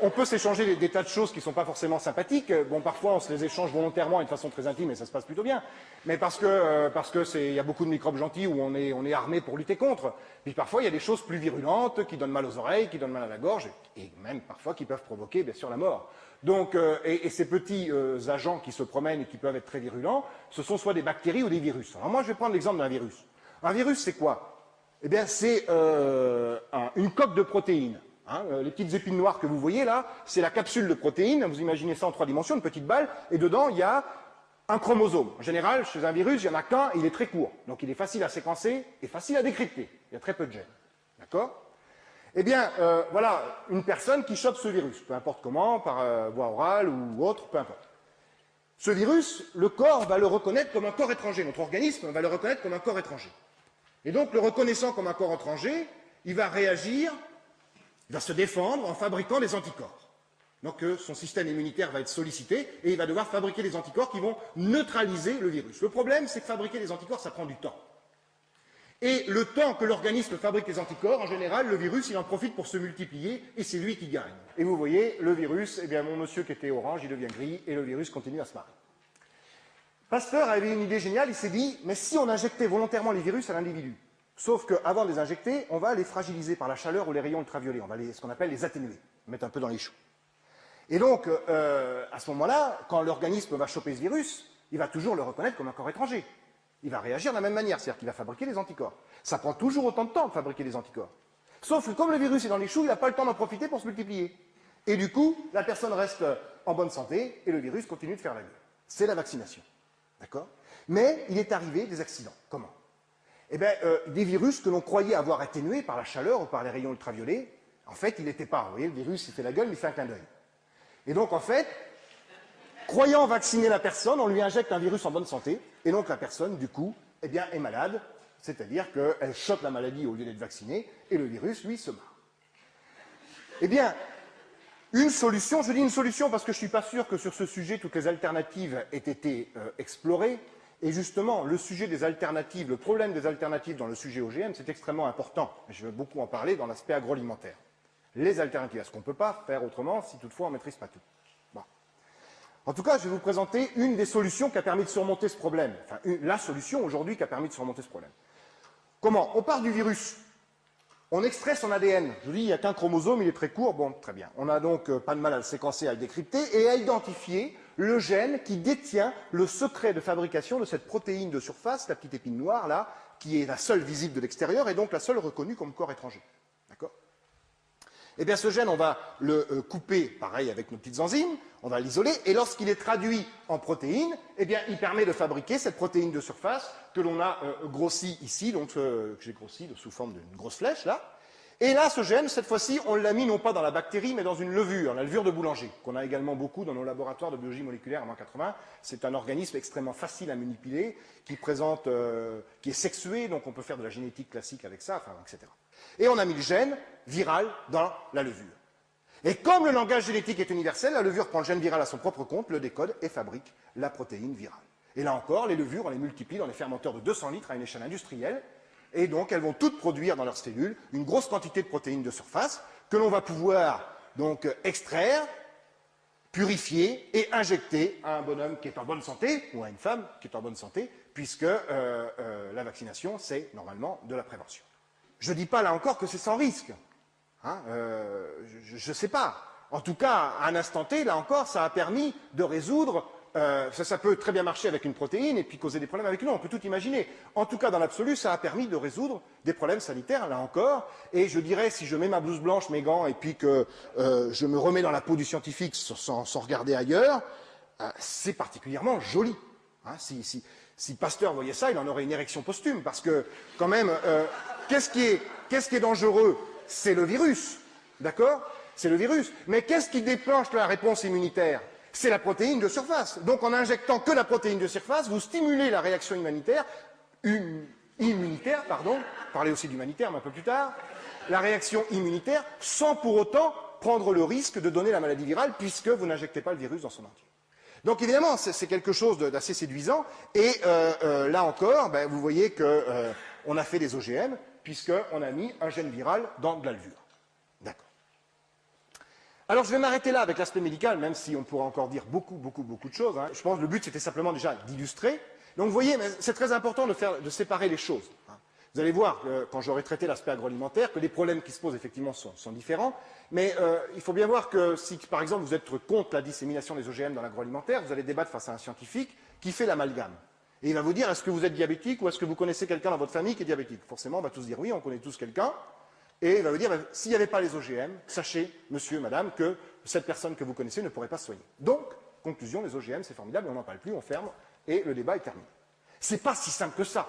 on peut s'échanger des tas de choses qui ne sont pas forcément sympathiques. Bon, parfois on se les échange volontairement et de façon très intime et ça se passe plutôt bien. Mais parce que il y a beaucoup de microbes gentils où on est armé pour lutter contre. Puis parfois il y a des choses plus virulentes qui donnent mal aux oreilles, qui donnent mal à la gorge et même parfois qui peuvent provoquer bien sûr la mort. Donc, et ces petits agents qui se promènent et qui peuvent être très virulents, ce sont soit des bactéries ou des virus. Alors moi je vais prendre l'exemple d'un virus. Un virus c'est quoi? Eh bien c'est une coque de protéines. Hein, les petites épines noires que vous voyez là, c'est la capsule de protéines. Vous imaginez ça en 3 dimensions, une petite balle, et dedans il y a un chromosome. En général, chez un virus, il n'y en a qu'un, il est très court. Donc il est facile à séquencer et facile à décrypter. Il y a très peu de gènes. D'accord? Eh bien, voilà une personne qui chope ce virus, peu importe comment, par voie orale ou autre, peu importe. Ce virus, le corps va le reconnaître comme un corps étranger. Notre organisme va le reconnaître comme un corps étranger. Et donc, le reconnaissant comme un corps étranger, il va réagir, il va se défendre en fabriquant des anticorps. Donc, son système immunitaire va être sollicité et il va devoir fabriquer des anticorps qui vont neutraliser le virus. Le problème, c'est que fabriquer des anticorps, ça prend du temps. Et le temps que l'organisme fabrique les anticorps, en général, le virus, il en profite pour se multiplier et c'est lui qui gagne. Et vous voyez, le virus, eh bien, mon monsieur qui était orange, il devient gris et le virus continue à se marrer. Pasteur avait une idée géniale, il s'est dit, mais si on injectait volontairement les virus à l'individu, sauf qu'avant de les injecter, on va les fragiliser par la chaleur ou les rayons ultraviolets, on va ce qu'on appelle les atténuer, mettre un peu dans les choux. Et donc, à ce moment-là, quand l'organisme va choper ce virus, il va toujours le reconnaître comme un corps étranger. Il va réagir de la même manière, c'est-à-dire qu'il va fabriquer des anticorps. Ça prend toujours autant de temps de fabriquer des anticorps. Sauf que comme le virus est dans les choux, il n'a pas le temps d'en profiter pour se multiplier. Et du coup, la personne reste en bonne santé et le virus continue de faire la gueule. C'est la vaccination. D'accord? Mais il est arrivé des accidents. Comment? Eh bien, des virus que l'on croyait avoir atténués par la chaleur ou par les rayons ultraviolets, en fait, il n'était pas. Vous voyez, le virus, il fait la gueule, mais il fait un clin d'œil. Et donc, en fait, croyant vacciner la personne, on lui injecte un virus en bonne santé, et donc la personne, du coup, eh bien, est malade, c'est-à-dire qu'elle chope la maladie au lieu d'être vaccinée, et le virus, lui, se marre. Eh bien, une solution, je dis une solution parce que je ne suis pas sûr que sur ce sujet, toutes les alternatives aient été explorées, et justement, le sujet des alternatives, le problème des alternatives dans le sujet OGM, c'est extrêmement important, et je veux beaucoup en parler dans l'aspect agroalimentaire. Les alternatives, est-ce qu'on ne peut pas faire autrement si toutefois on ne maîtrise pas tout? Bon. En tout cas, je vais vous présenter une des solutions qui a permis de surmonter ce problème. Enfin, la solution aujourd'hui qui a permis de surmonter ce problème. Comment? On part du virus. On extrait son ADN. Je vous dis, il n'y a qu'un chromosome, il est très court. Bon, très bien. On n'a donc pas de mal à le séquencer, à le décrypter et à identifier le gène qui détient le secret de fabrication de cette protéine de surface, la petite épine noire là, qui est la seule visible de l'extérieur et donc la seule reconnue comme corps étranger. D'accord? Eh bien, ce gène, on va le couper, pareil, avec nos petites enzymes, on va l'isoler, et lorsqu'il est traduit en protéine, eh bien, il permet de fabriquer cette protéine de surface que l'on a grossie ici, donc que j'ai grossi sous forme d'une grosse flèche, là. Et là, ce gène, cette fois-ci, on l'a mis non pas dans la bactérie, mais dans une levure, la levure de boulanger, qu'on a également beaucoup dans nos laboratoires de biologie moléculaire en moins 80. C'est un organisme extrêmement facile à manipuler, qui est sexué, donc on peut faire de la génétique classique avec ça, enfin, etc. Et on a mis le gène viral dans la levure. Et comme le langage génétique est universel, la levure prend le gène viral à son propre compte, le décode et fabrique la protéine virale. Et là encore, les levures, on les multiplie dans des fermenteurs de 200 litres à une échelle industrielle, et donc elles vont toutes produire dans leurs cellules une grosse quantité de protéines de surface que l'on va pouvoir donc extraire, purifier et injecter à un bonhomme qui est en bonne santé, ou à une femme qui est en bonne santé, puisque la vaccination, c'est normalement de la prévention. Je ne dis pas là encore que c'est sans risque. Hein, je ne sais pas. En tout cas, à un instant T, là encore, ça a permis de résoudre. Ça peut très bien marcher avec une protéine et puis causer des problèmes avec une autre. On peut tout imaginer. En tout cas, dans l'absolu, ça a permis de résoudre des problèmes sanitaires, là encore. Et je dirais, si je mets ma blouse blanche, mes gants, et puis que je me remets dans la peau du scientifique sans regarder ailleurs, c'est particulièrement joli. Hein, si Pasteur voyait ça, il en aurait une érection posthume, parce que, quand même, qu'est-ce qui est dangereux? C'est le virus, d'accord? C'est le virus. Mais qu'est-ce qui déclenche la réponse immunitaire? C'est la protéine de surface. Donc, en injectant que la protéine de surface, vous stimulez la réaction immunitaire, parler aussi d'humanitaire, mais un peu plus tard, la réaction immunitaire, sans pour autant prendre le risque de donner la maladie virale, puisque vous n'injectez pas le virus dans son entier. Donc évidemment, c'est quelque chose d'assez séduisant, et là encore, ben, vous voyez qu'on a fait des OGM, puisqu'on a mis un gène viral dans de la levure. D'accord. Alors je vais m'arrêter là avec l'aspect médical, même si on pourra encore dire beaucoup de choses. Hein. Je pense que le but c'était simplement déjà d'illustrer. Donc vous voyez, c'est très important de séparer les choses. Hein. Vous allez voir, quand j'aurai traité l'aspect agroalimentaire, que les problèmes qui se posent effectivement sont différents. Mais il faut bien voir que si, par exemple, vous êtes contre la dissémination des OGM dans l'agroalimentaire, vous allez débattre face à un scientifique qui fait l'amalgame. Et il va vous dire, est-ce que vous êtes diabétique ou est-ce que vous connaissez quelqu'un dans votre famille qui est diabétique? Forcément, on va tous dire oui, on connaît tous quelqu'un. Et il va vous dire, s'il n'y avait pas les OGM, sachez, monsieur, madame, que cette personne que vous connaissez ne pourrait pas se soigner. Donc, conclusion, les OGM, c'est formidable, on n'en parle plus, on ferme, et le débat est terminé. C'est pas si simple que ça.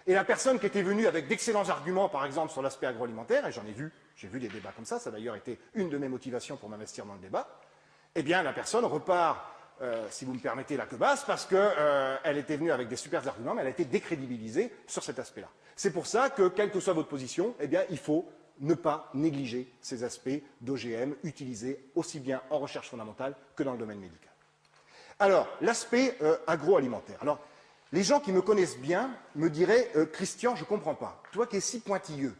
Et la personne qui était venue avec d'excellents arguments, par exemple, sur l'aspect agroalimentaire, et j'ai vu des débats comme ça a d'ailleurs été une de mes motivations pour m'investir dans le débat, eh bien, la personne repart, si vous me permettez la queue basse, parce qu'elle était venue avec des super arguments, mais elle a été décrédibilisée sur cet aspect-là. C'est pour ça que, quelle que soit votre position, eh bien, il faut ne pas négliger ces aspects d'OGM utilisés aussi bien en recherche fondamentale que dans le domaine médical. Alors, l'aspect agroalimentaire. Alors, les gens qui me connaissent bien me diraient Christian, je ne comprends pas. Toi qui es si pointilleux,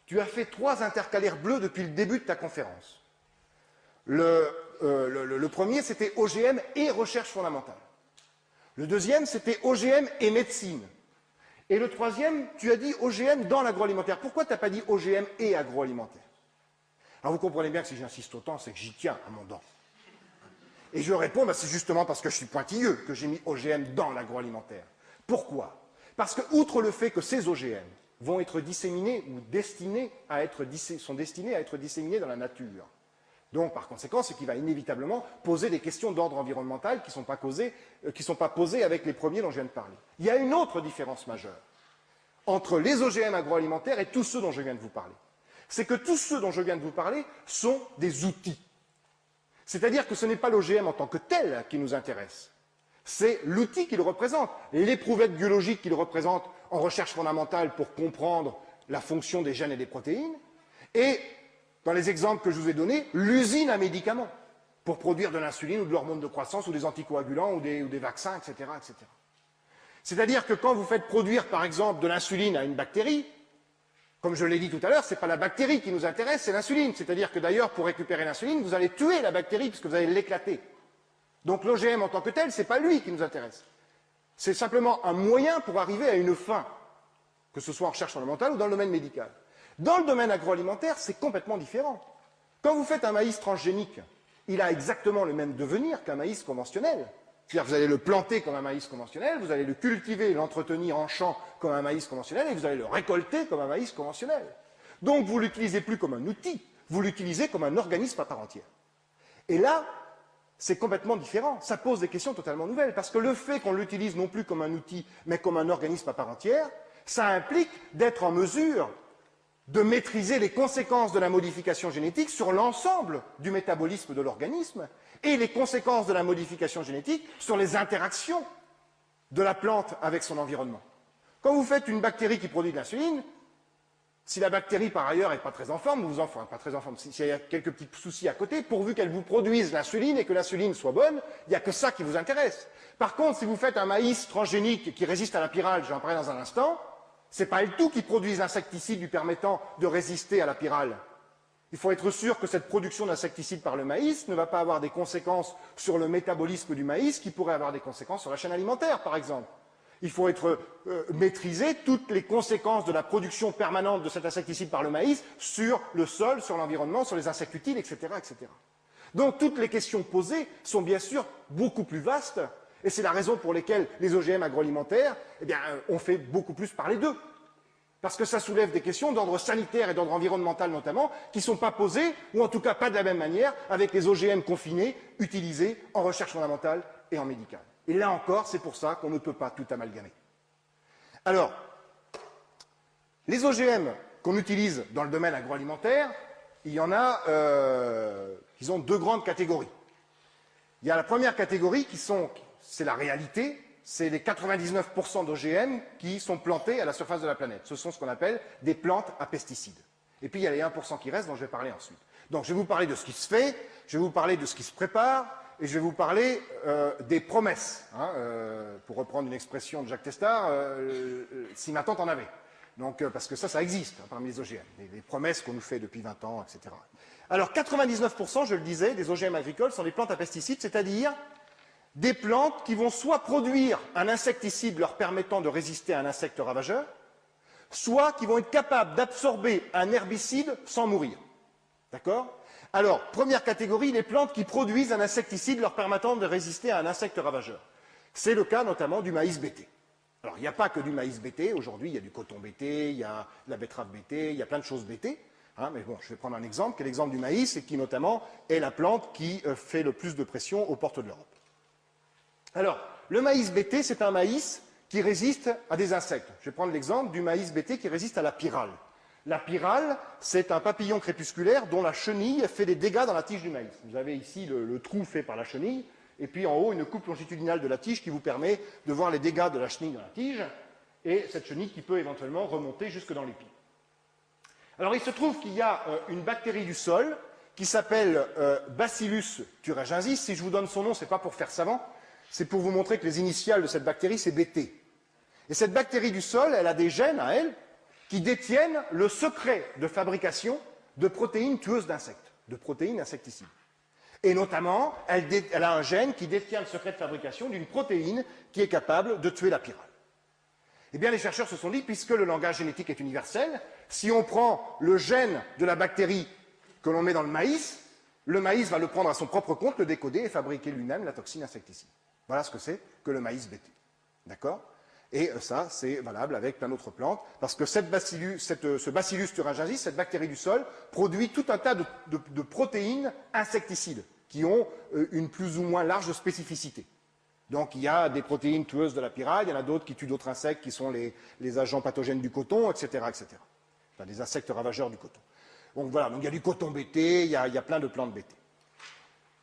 tu as fait 3 intercalaires bleus depuis le début de ta conférence. Le premier, c'était OGM et recherche fondamentale. Le deuxième, c'était OGM et médecine. Et le troisième, tu as dit OGM dans l'agroalimentaire. Pourquoi tu n'as pas dit OGM et agroalimentaire? Alors vous comprenez bien que si j'insiste autant, c'est que j'y tiens à mon dent. Et je réponds, c'est justement parce que je suis pointilleux que j'ai mis OGM dans l'agroalimentaire. Pourquoi? Parce que, outre le fait que ces OGM vont être disséminés ou sont destinés à être disséminés dans la nature, donc, par conséquent, ce qui va inévitablement poser des questions d'ordre environnemental qui ne sont pas posées avec les premiers dont je viens de parler. Il y a une autre différence majeure entre les OGM agroalimentaires et tous ceux dont je viens de vous parler. C'est que tous ceux dont je viens de vous parler sont des outils. C'est-à-dire que ce n'est pas l'OGM en tant que tel qui nous intéresse. C'est l'outil qu'il représente, l'éprouvette biologique qu'il représente en recherche fondamentale pour comprendre la fonction des gènes et des protéines, et dans les exemples que je vous ai donnés, l'usine à médicaments pour produire de l'insuline ou de l'hormone de croissance ou des anticoagulants ou des vaccins, etc., etc. C'est-à-dire que quand vous faites produire, par exemple, de l'insuline à une bactérie, comme je l'ai dit tout à l'heure, ce n'est pas la bactérie qui nous intéresse, c'est l'insuline. C'est-à-dire que d'ailleurs, pour récupérer l'insuline, vous allez tuer la bactérie puisque vous allez l'éclater. Donc l'OGM en tant que tel, ce n'est pas lui qui nous intéresse. C'est simplement un moyen pour arriver à une fin, que ce soit en recherche fondamentale ou dans le domaine médical. Dans le domaine agroalimentaire, c'est complètement différent. Quand vous faites un maïs transgénique, il a exactement le même devenir qu'un maïs conventionnel. C'est-à-dire que vous allez le planter comme un maïs conventionnel, vous allez le cultiver, l'entretenir en champ comme un maïs conventionnel, et vous allez le récolter comme un maïs conventionnel. Donc vous ne l'utilisez plus comme un outil, vous l'utilisez comme un organisme à part entière. Et là, c'est complètement différent. Ça pose des questions totalement nouvelles, parce que le fait qu'on l'utilise non plus comme un outil, mais comme un organisme à part entière, ça implique d'être en mesure de maîtriser les conséquences de la modification génétique sur l'ensemble du métabolisme de l'organisme et les conséquences de la modification génétique sur les interactions de la plante avec son environnement. Quand vous faites une bactérie qui produit de l'insuline, si la bactérie par ailleurs n'est pas très en forme, s'il y a quelques petits soucis à côté, pourvu qu'elle vous produise l'insuline et que l'insuline soit bonne, il n'y a que ça qui vous intéresse. Par contre, si vous faites un maïs transgénique qui résiste à la pyrale, j'en parlerai dans un instant, ce n'est pas le tout qui produise l'insecticide lui permettant de résister à la pyrale. Il faut être sûr que cette production d'insecticides par le maïs ne va pas avoir des conséquences sur le métabolisme du maïs qui pourraient avoir des conséquences sur la chaîne alimentaire, par exemple. Il faut maîtriser toutes les conséquences de la production permanente de cet insecticide par le maïs sur le sol, sur l'environnement, sur les insectes utiles, etc., etc. Donc toutes les questions posées sont bien sûr beaucoup plus vastes. Et c'est la raison pour laquelle les OGM agroalimentaires, on fait beaucoup plus parler d'eux. Parce que ça soulève des questions d'ordre sanitaire et d'ordre environnemental notamment, qui ne sont pas posées, ou en tout cas pas de la même manière, avec les OGM confinés utilisés en recherche fondamentale et en médical. Et là encore, c'est pour ça qu'on ne peut pas tout amalgamer. Alors, les OGM qu'on utilise dans le domaine agroalimentaire, il y en a, ils ont 2 grandes catégories. Il y a la première catégorie c'est la réalité, c'est les 99% d'OGM qui sont plantés à la surface de la planète. Ce sont ce qu'on appelle des plantes à pesticides. Et puis il y a les 1% qui restent dont je vais parler ensuite. Donc je vais vous parler de ce qui se fait, je vais vous parler de ce qui se prépare, et je vais vous parler des promesses. Pour reprendre une expression de Jacques Testard, si ma tante en avait. Donc, parce que ça existe parmi les OGM, les promesses qu'on nous fait depuis 20 ans, etc. Alors 99%, je le disais, des OGM agricoles sont des plantes à pesticides, c'est-à-dire des plantes qui vont soit produire un insecticide leur permettant de résister à un insecte ravageur, soit qui vont être capables d'absorber un herbicide sans mourir. D'accord? Alors, première catégorie, les plantes qui produisent un insecticide leur permettant de résister à un insecte ravageur. C'est le cas notamment du maïs BT. Alors, il n'y a pas que du maïs BT. Aujourd'hui, il y a du coton BT, il y a de la betterave BT, il y a plein de choses BT. Mais bon, je vais prendre un exemple, qui est l'exemple du maïs, et qui notamment est la plante qui fait le plus de pression aux portes de l'Europe. Alors, le maïs BT, c'est un maïs qui résiste à des insectes. Je vais prendre l'exemple du maïs BT qui résiste à la pyrale. La pyrale, c'est un papillon crépusculaire dont la chenille fait des dégâts dans la tige du maïs. Vous avez ici le trou fait par la chenille, et puis en haut, une coupe longitudinale de la tige qui vous permet de voir les dégâts de la chenille dans la tige, et cette chenille qui peut éventuellement remonter jusque dans l'épi. Alors, il se trouve qu'il y a une bactérie du sol qui s'appelle Bacillus thuringiensis. Si je vous donne son nom, ce n'est pas pour faire savant, c'est pour vous montrer que les initiales de cette bactérie, c'est BT. Et cette bactérie du sol, elle a des gènes à elle qui détiennent le secret de fabrication de protéines tueuses d'insectes, de protéines insecticides. Et notamment, elle a un gène qui détient le secret de fabrication d'une protéine qui est capable de tuer la pyrale. Eh bien, les chercheurs se sont dit, puisque le langage génétique est universel, si on prend le gène de la bactérie que l'on met dans le maïs va le prendre à son propre compte, le décoder et fabriquer lui-même la toxine insecticide. Voilà ce que c'est que le maïs BT. D'accord? Et ça, c'est valable avec plein d'autres plantes, parce que ce Bacillus thuringiensis, cette bactérie du sol, produit tout un tas de protéines insecticides qui ont une plus ou moins large spécificité. Donc il y a des protéines tueuses de la pyrale, il y en a d'autres qui tuent d'autres insectes qui sont les agents pathogènes du coton, etc., etc. Enfin, des insectes ravageurs du coton. Donc voilà, donc il y a du coton BT, il y a plein de plantes BT.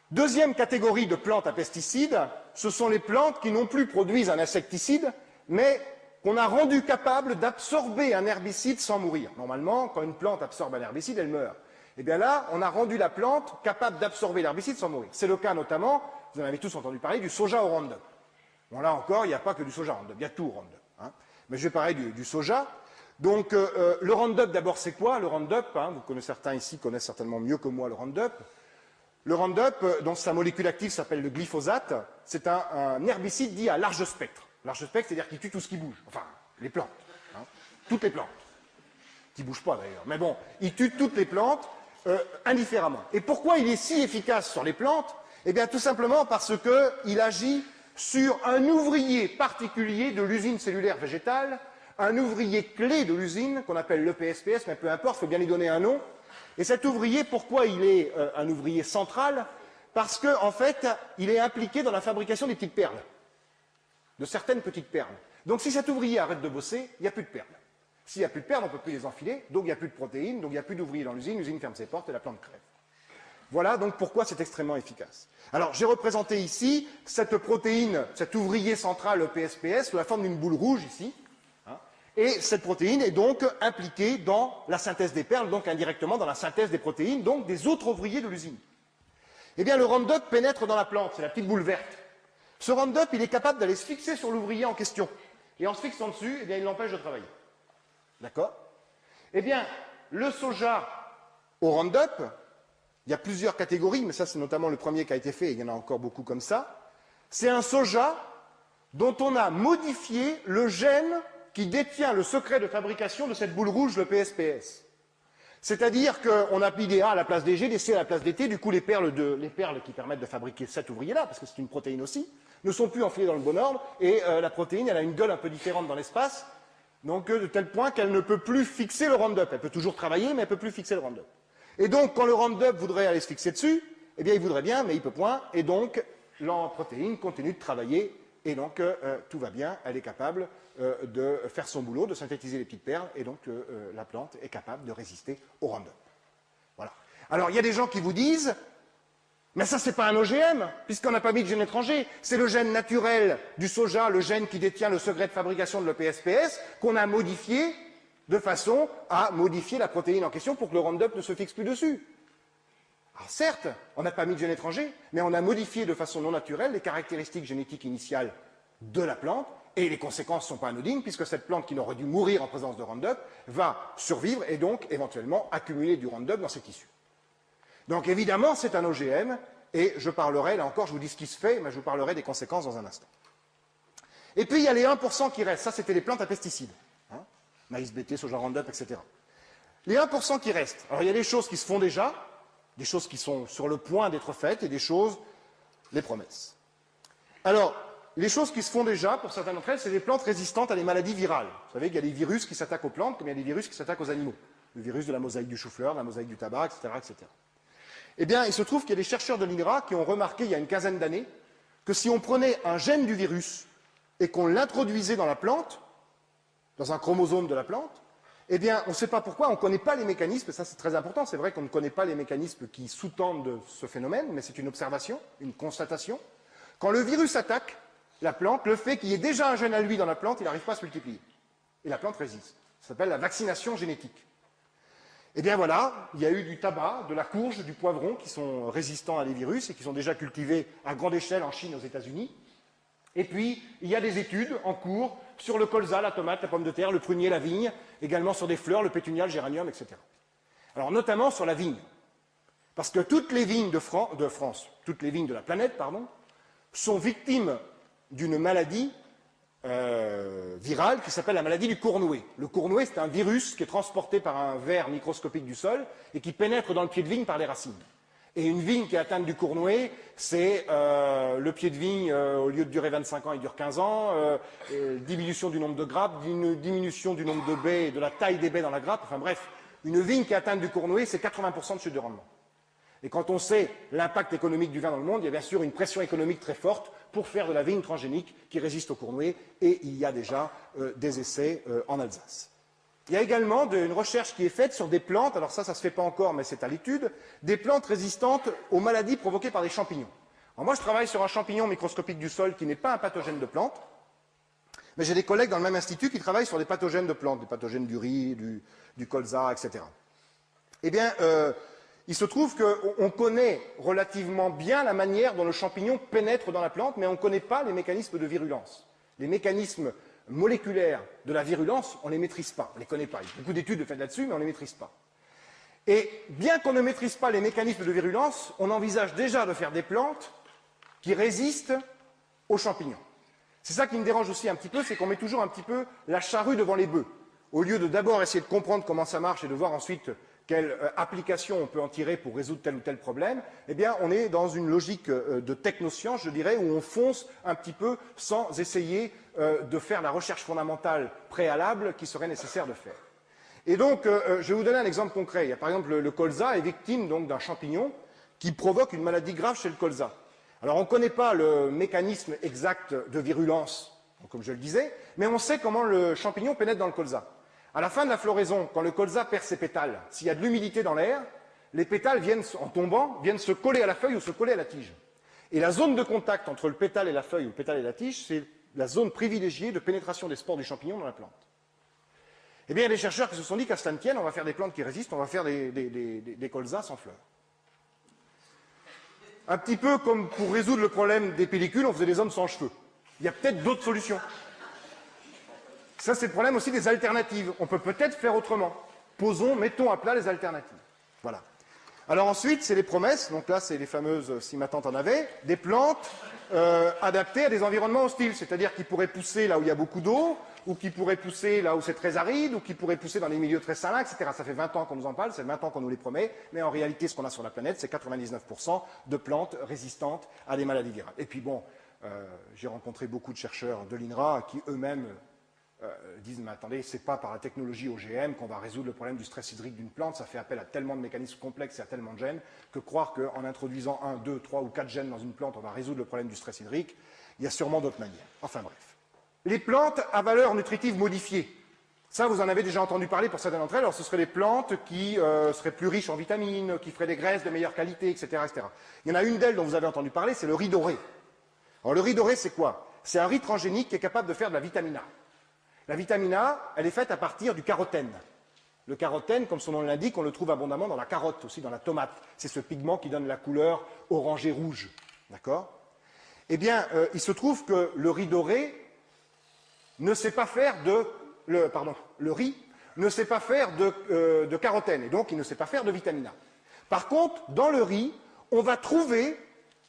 Deuxième catégorie de plantes à pesticides, ce sont les plantes qui non plus produisent un insecticide, mais qu'on a rendu capable d'absorber un herbicide sans mourir. Normalement, quand une plante absorbe un herbicide, elle meurt. Et bien là, on a rendu la plante capable d'absorber l'herbicide sans mourir. C'est le cas notamment, vous en avez tous entendu parler, du soja au Roundup. Bon, là encore, il n'y a pas que du soja Roundup, il y a tout au Roundup. Hein. Mais je vais parler du soja. Donc, le Roundup, d'abord, c'est quoi? Le Roundup, certains ici connaissent certainement mieux que moi le Roundup. Le Roundup, dont sa molécule active s'appelle le glyphosate, c'est un herbicide dit à large spectre. Large spectre, c'est-à-dire qu'il tue tout ce qui bouge. Enfin, les plantes. Hein, toutes les plantes. Qui ne bougent pas, d'ailleurs. Mais bon, il tue toutes les plantes indifféremment. Et pourquoi il est si efficace sur les plantes? Eh bien, tout simplement parce qu'il agit sur un ouvrier particulier de l'usine cellulaire végétale, un ouvrier clé de l'usine, qu'on appelle le PSPS, mais peu importe, il faut bien lui donner un nom. Et cet ouvrier, pourquoi il est un ouvrier central? Parce qu'en fait, il est impliqué dans la fabrication des petites perles. De certaines petites perles. Donc si cet ouvrier arrête de bosser, il n'y a plus de perles. S'il n'y a plus de perles, on ne peut plus les enfiler, donc il n'y a plus de protéines, donc il n'y a plus d'ouvriers dans l'usine, l'usine ferme ses portes et la plante crève. Voilà donc pourquoi c'est extrêmement efficace. Alors j'ai représenté ici cette protéine, cet ouvrier central, le PSPS, sous la forme d'une boule rouge ici. Hein, et cette protéine est donc impliquée dans la synthèse des perles, donc indirectement dans la synthèse des protéines, donc des autres ouvriers de l'usine. Eh bien le Roundup pénètre dans la plante, c'est la petite boule verte. Ce Roundup, il est capable d'aller se fixer sur l'ouvrier en question. Et en se fixant dessus, eh bien, il l'empêche de travailler. D'accord? Eh bien, le soja au Roundup, il y a plusieurs catégories, mais ça c'est notamment le premier qui a été fait, et il y en a encore beaucoup comme ça. C'est un soja dont on a modifié le gène qui détient le secret de fabrication de cette boule rouge, le PSPS. C'est-à-dire qu'on a mis des A à la place des G, des C à la place des T, du coup les perles qui permettent de fabriquer cet ouvrier-là, parce que c'est une protéine aussi, ne sont plus enfilées dans le bon ordre, et la protéine, elle a une gueule un peu différente dans l'espace, donc de tel point qu'elle ne peut plus fixer le Roundup. Elle peut toujours travailler, mais elle ne peut plus fixer le Roundup. Et donc, quand le Roundup voudrait aller se fixer dessus, eh bien il voudrait bien, mais il peut point, et donc la protéine continue de travailler, et donc tout va bien, elle est capable de faire son boulot, de synthétiser les petites perles, et donc la plante est capable de résister au Roundup. Voilà. Alors, il y a des gens qui vous disent, mais ça, c'est pas un OGM, puisqu'on n'a pas mis de gène étranger. C'est le gène naturel du soja, le gène qui détient le secret de fabrication de l'EPSPS, qu'on a modifié de façon à modifier la protéine en question pour que le Roundup ne se fixe plus dessus. Alors certes, on n'a pas mis de gène étranger, mais on a modifié de façon non naturelle les caractéristiques génétiques initiales de la plante, et les conséquences ne sont pas anodines, puisque cette plante qui n'aurait dû mourir en présence de Roundup va survivre et donc éventuellement accumuler du Roundup dans ses tissus. Donc évidemment, c'est un OGM, et je parlerai, là encore, je vous dis ce qui se fait, mais je vous parlerai des conséquences dans un instant. Et puis il y a les 1% qui restent, ça c'était les plantes à pesticides. Hein, maïs BT, soja Roundup, etc. Les 1% qui restent, alors il y a des choses qui se font déjà, des choses qui sont sur le point d'être faites, et des choses, les promesses. Alors, les choses qui se font déjà, pour certaines d'entre elles, c'est des plantes résistantes à des maladies virales. Vous savez qu'il y a des virus qui s'attaquent aux plantes, comme il y a des virus qui s'attaquent aux animaux. Le virus de la mosaïque du chou-fleur, la mosaïque du tabac, etc., etc. Eh bien, il se trouve qu'il y a des chercheurs de l'INRA qui ont remarqué, il y a une quinzaine d'années, que si on prenait un gène du virus et qu'on l'introduisait dans la plante, dans un chromosome de la plante, eh bien, on ne sait pas pourquoi, on ne connaît pas les mécanismes, ça c'est très important, c'est vrai qu'on ne connaît pas les mécanismes qui sous-tendent ce phénomène, mais c'est une observation, une constatation. Quand le virus attaque la plante, le fait qu'il y ait déjà un gène à lui dans la plante, il n'arrive pas à se multiplier. Et la plante résiste. Ça s'appelle la vaccination génétique. Eh bien voilà, il y a eu du tabac, de la courge, du poivron qui sont résistants à des virus et qui sont déjà cultivés à grande échelle en Chine, aux États-Unis. Et puis, il y a des études en cours sur le colza, la tomate, la pomme de terre, le prunier, la vigne, également sur des fleurs, le pétunia, le géranium, etc. Alors, notamment sur la vigne. Parce que toutes les vignes de France, toutes les vignes de la planète, pardon, sont victimes d'une maladie virale qui s'appelle la maladie du Cournouet. Le Cournouet, c'est un virus qui est transporté par un ver microscopique du sol et qui pénètre dans le pied de vigne par les racines. Et une vigne qui est atteinte du Cournouet, c'est le pied de vigne, au lieu de durer 25 ans, il dure 15 ans, diminution du nombre de grappes, diminution du nombre de baies et de la taille des baies dans la grappe, enfin bref, une vigne qui est atteinte du Cournouet, c'est 80% de chute de rendement. Et quand on sait l'impact économique du vin dans le monde, il y a bien sûr une pression économique très forte pour faire de la vigne transgénique qui résiste au Cournouet, et il y a déjà des essais en Alsace. Il y a également une recherche qui est faite sur des plantes, alors ça ne se fait pas encore, mais c'est à l'étude, des plantes résistantes aux maladies provoquées par des champignons. Alors moi, je travaille sur un champignon microscopique du sol qui n'est pas un pathogène de plante, mais j'ai des collègues dans le même institut qui travaillent sur des pathogènes de plantes, des pathogènes du riz, du colza, etc. Eh bien, il se trouve qu'on connaît relativement bien la manière dont le champignon pénètre dans la plante, mais on ne connaît pas les mécanismes de virulence. Les mécanismes moléculaires de la virulence, on ne les maîtrise pas, on ne les connaît pas. Il y a beaucoup d'études faites là-dessus, mais on ne les maîtrise pas. Et bien qu'on ne maîtrise pas les mécanismes de virulence, on envisage déjà de faire des plantes qui résistent aux champignons. C'est ça qui me dérange aussi un petit peu, c'est qu'on met toujours un petit peu la charrue devant les bœufs. Au lieu de d'abord essayer de comprendre comment ça marche et de voir ensuite quelle application on peut en tirer pour résoudre tel ou tel problème, eh bien, on est dans une logique de technoscience, je dirais, où on fonce un petit peu sans essayer de faire la recherche fondamentale préalable qui serait nécessaire de faire. Et donc, je vais vous donner un exemple concret. Il y a par exemple le colza est victime donc d'un champignon qui provoque une maladie grave chez le colza. Alors, on ne connaît pas le mécanisme exact de virulence, comme je le disais, mais on sait comment le champignon pénètre dans le colza. À la fin de la floraison, quand le colza perd ses pétales, s'il y a de l'humidité dans l'air, les pétales viennent, en tombant, viennent se coller à la feuille ou se coller à la tige. Et la zone de contact entre le pétale et la feuille ou le pétale et la tige, c'est la zone privilégiée de pénétration des spores du champignon dans la plante. Eh bien, il y a des chercheurs qui se sont dit qu'à cela ne tienne, on va faire des plantes qui résistent, on va faire des colzas sans fleurs. Un petit peu comme pour résoudre le problème des pellicules, on faisait des hommes sans cheveux. Il y a peut-être d'autres solutions. Ça, c'est le problème aussi des alternatives. On peut peut-être faire autrement. Mettons à plat les alternatives. Voilà. Alors ensuite, c'est les promesses. Donc là, c'est les fameuses, si ma tante en avait, des plantes adaptées à des environnements hostiles. C'est-à-dire qui pourraient pousser là où il y a beaucoup d'eau, ou qui pourraient pousser là où c'est très aride, ou qui pourraient pousser dans des milieux très salins, etc. Ça fait 20 ans qu'on nous en parle, c'est 20 ans qu'on nous les promet, mais en réalité, ce qu'on a sur la planète, c'est 99% de plantes résistantes à des maladies virales. Et puis bon, j'ai rencontré beaucoup de chercheurs de l'INRA qui eux-mêmes disent, mais attendez, c'est pas par la technologie OGM qu'on va résoudre le problème du stress hydrique d'une plante, ça fait appel à tellement de mécanismes complexes et à tellement de gènes, que croire qu'en introduisant 1, 2, 3 ou 4 gènes dans une plante, on va résoudre le problème du stress hydrique, il y a sûrement d'autres manières. Enfin bref. Les plantes à valeur nutritive modifiée. Ça, vous en avez déjà entendu parler pour certaines d'entre elles. Alors, ce seraient des plantes qui seraient plus riches en vitamines, qui feraient des graisses de meilleure qualité, etc., etc. Il y en a une d'elles dont vous avez entendu parler, c'est le riz doré. Alors, le riz doré, c'est quoi? C'est un riz transgénique qui est capable de faire de la vitamine A. La vitamine A, elle est faite à partir du carotène. Le carotène, comme son nom l'indique, on le trouve abondamment dans la carotte, aussi dans la tomate. C'est ce pigment qui donne la couleur orangée rouge. D'accord? Eh bien, il se trouve que le riz doré ne sait pas faire le riz ne sait pas faire de carotène, et donc il ne sait pas faire de vitamine A. Par contre, dans le riz, on va trouver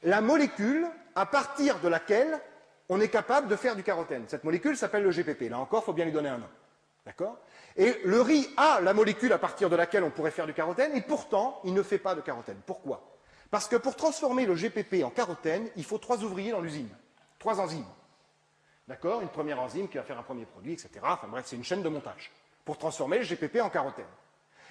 la molécule à partir de laquelle on est capable de faire du carotène. Cette molécule s'appelle le GPP. Là encore, il faut bien lui donner un nom. D'accord? Et le riz a la molécule à partir de laquelle on pourrait faire du carotène, et pourtant, il ne fait pas de carotène. Pourquoi? Parce que pour transformer le GPP en carotène, il faut 3 ouvriers dans l'usine. 3 enzymes. D'accord? Une première enzyme qui va faire un premier produit, etc. Enfin bref, c'est une chaîne de montage pour transformer le GPP en carotène.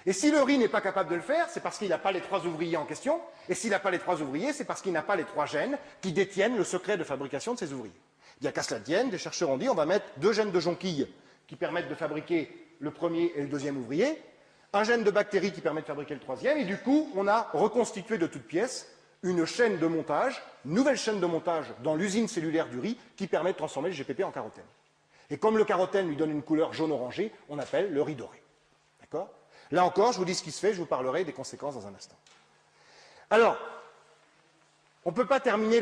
Et si le riz n'est pas capable de le faire, c'est parce qu'il n'a pas les 3 ouvriers en question. Et s'il n'a pas les 3 ouvriers, c'est parce qu'il n'a pas les 3 gènes qui détiennent le secret de fabrication de ces ouvriers. Bien qu'à cela tienne, des chercheurs ont dit on va mettre 2 gènes de jonquilles qui permettent de fabriquer le premier et le deuxième ouvrier, un gène de bactéries qui permet de fabriquer le troisième, et du coup, on a reconstitué de toutes pièces une chaîne de montage, une nouvelle chaîne de montage dans l'usine cellulaire du riz qui permet de transformer le GPP en carotène. Et comme le carotène lui donne une couleur jaune-orangé, on appelle le riz doré. D'accord ? Là encore, je vous dis ce qui se fait, je vous parlerai des conséquences dans un instant. Alors, on ne peut pas terminer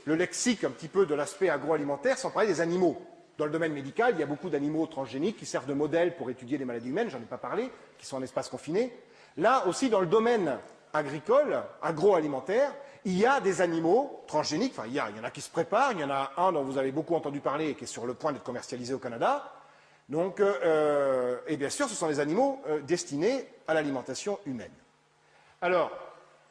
le lexique un petit peu de l'aspect agroalimentaire sans parler des animaux. Dans le domaine médical, il y a beaucoup d'animaux transgéniques qui servent de modèle pour étudier les maladies humaines, j'en ai pas parlé, qui sont en espace confiné. Là aussi, dans le domaine agricole, agroalimentaire, il y a des animaux transgéniques, enfin il y en a qui se préparent, il y en a un dont vous avez beaucoup entendu parler et qui est sur le point d'être commercialisé au Canada. Donc, et bien sûr, ce sont des animaux destinés à l'alimentation humaine. Alors,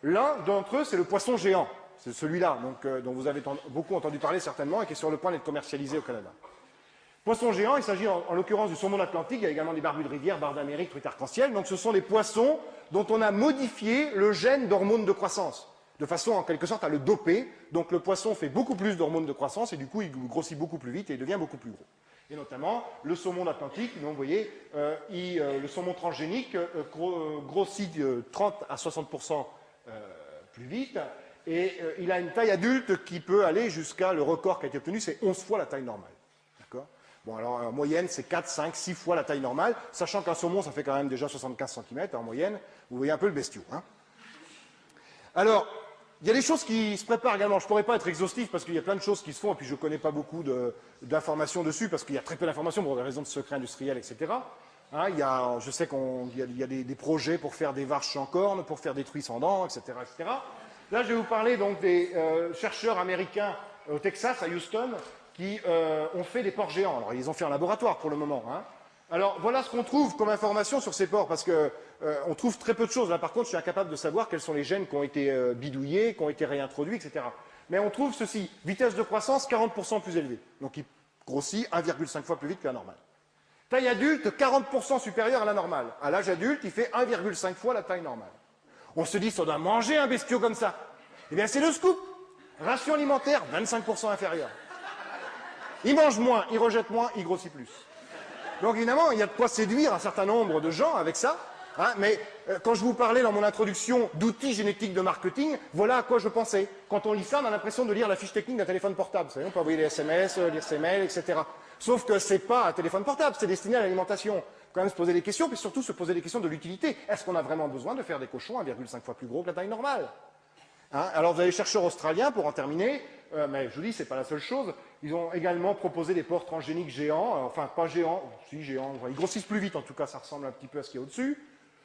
l'un d'entre eux, c'est le poisson géant. C'est celui-là, dont vous avez beaucoup entendu parler certainement et qui est sur le point d'être commercialisé au Canada. Poisson géant, il s'agit en l'occurrence du saumon atlantique, il y a également des barbus de rivière, barres d'Amérique, truites arc-en-ciel. Donc ce sont des poissons dont on a modifié le gène d'hormones de croissance, de façon en quelque sorte à le doper. Donc le poisson fait beaucoup plus d'hormones de croissance et du coup il grossit beaucoup plus vite et il devient beaucoup plus gros. Et notamment le saumon atlantique, donc vous voyez, le saumon transgénique grossit de 30 à 60% plus vite. Et il a une taille adulte qui peut aller jusqu'à, le record qui a été obtenu, c'est 11 fois la taille normale. D'accord ? Bon, alors en moyenne, c'est 4, 5, 6 fois la taille normale, sachant qu'un saumon, ça fait quand même déjà 75 cm en moyenne. Vous voyez un peu le bestiau. Hein ? Alors, il y a des choses qui se préparent également. Je ne pourrais pas être exhaustif parce qu'il y a plein de choses qui se font, et puis je ne connais pas beaucoup d'informations dessus, parce qu'il y a très peu d'informations pour des raisons de secret industriel, etc. Hein, je sais qu'il y a des projets pour faire des vaches sans cornes, pour faire des truies sans dents, etc., etc. Là, je vais vous parler donc des chercheurs américains au Texas, à Houston, qui ont fait des porcs géants. Alors, ils ont fait un laboratoire pour le moment. Hein. Alors, voilà ce qu'on trouve comme information sur ces porcs, parce qu'on trouve très peu de choses. Là, par contre, je suis incapable de savoir quels sont les gènes qui ont été bidouillés, qui ont été réintroduits, etc. Mais on trouve ceci, vitesse de croissance 40% plus élevée. Donc, il grossit 1,5 fois plus vite que la normale. Taille adulte, 40% supérieure à la normale. À l'âge adulte, il fait 1,5 fois la taille normale. On se dit, ça doit manger un bestiau comme ça. Eh bien, c'est le scoop. Ration alimentaire, 25% inférieure. Il mange moins, il rejette moins, il grossit plus. Donc, évidemment, il y a de quoi séduire un certain nombre de gens avec ça. Hein, mais quand je vous parlais dans mon introduction d'outils génétiques de marketing, voilà à quoi je pensais. Quand on lit ça, on a l'impression de lire la fiche technique d'un téléphone portable. Vous savez, on peut envoyer des SMS, lire ses mails, etc. Sauf que c'est pas un téléphone portable, c'est destiné à l'alimentation. Il faut quand même se poser des questions, puis surtout se poser des questions de l'utilité. Est-ce qu'on a vraiment besoin de faire des cochons 1,5 fois plus gros que la taille normale? Hein, alors vous avez les chercheurs australiens, pour en terminer, mais je vous dis, c'est pas la seule chose. Ils ont également proposé des porcs transgéniques géants, enfin pas géants, si géants, ils grossissent plus vite en tout cas, ça ressemble un petit peu à ce qu'il y a au-dessus.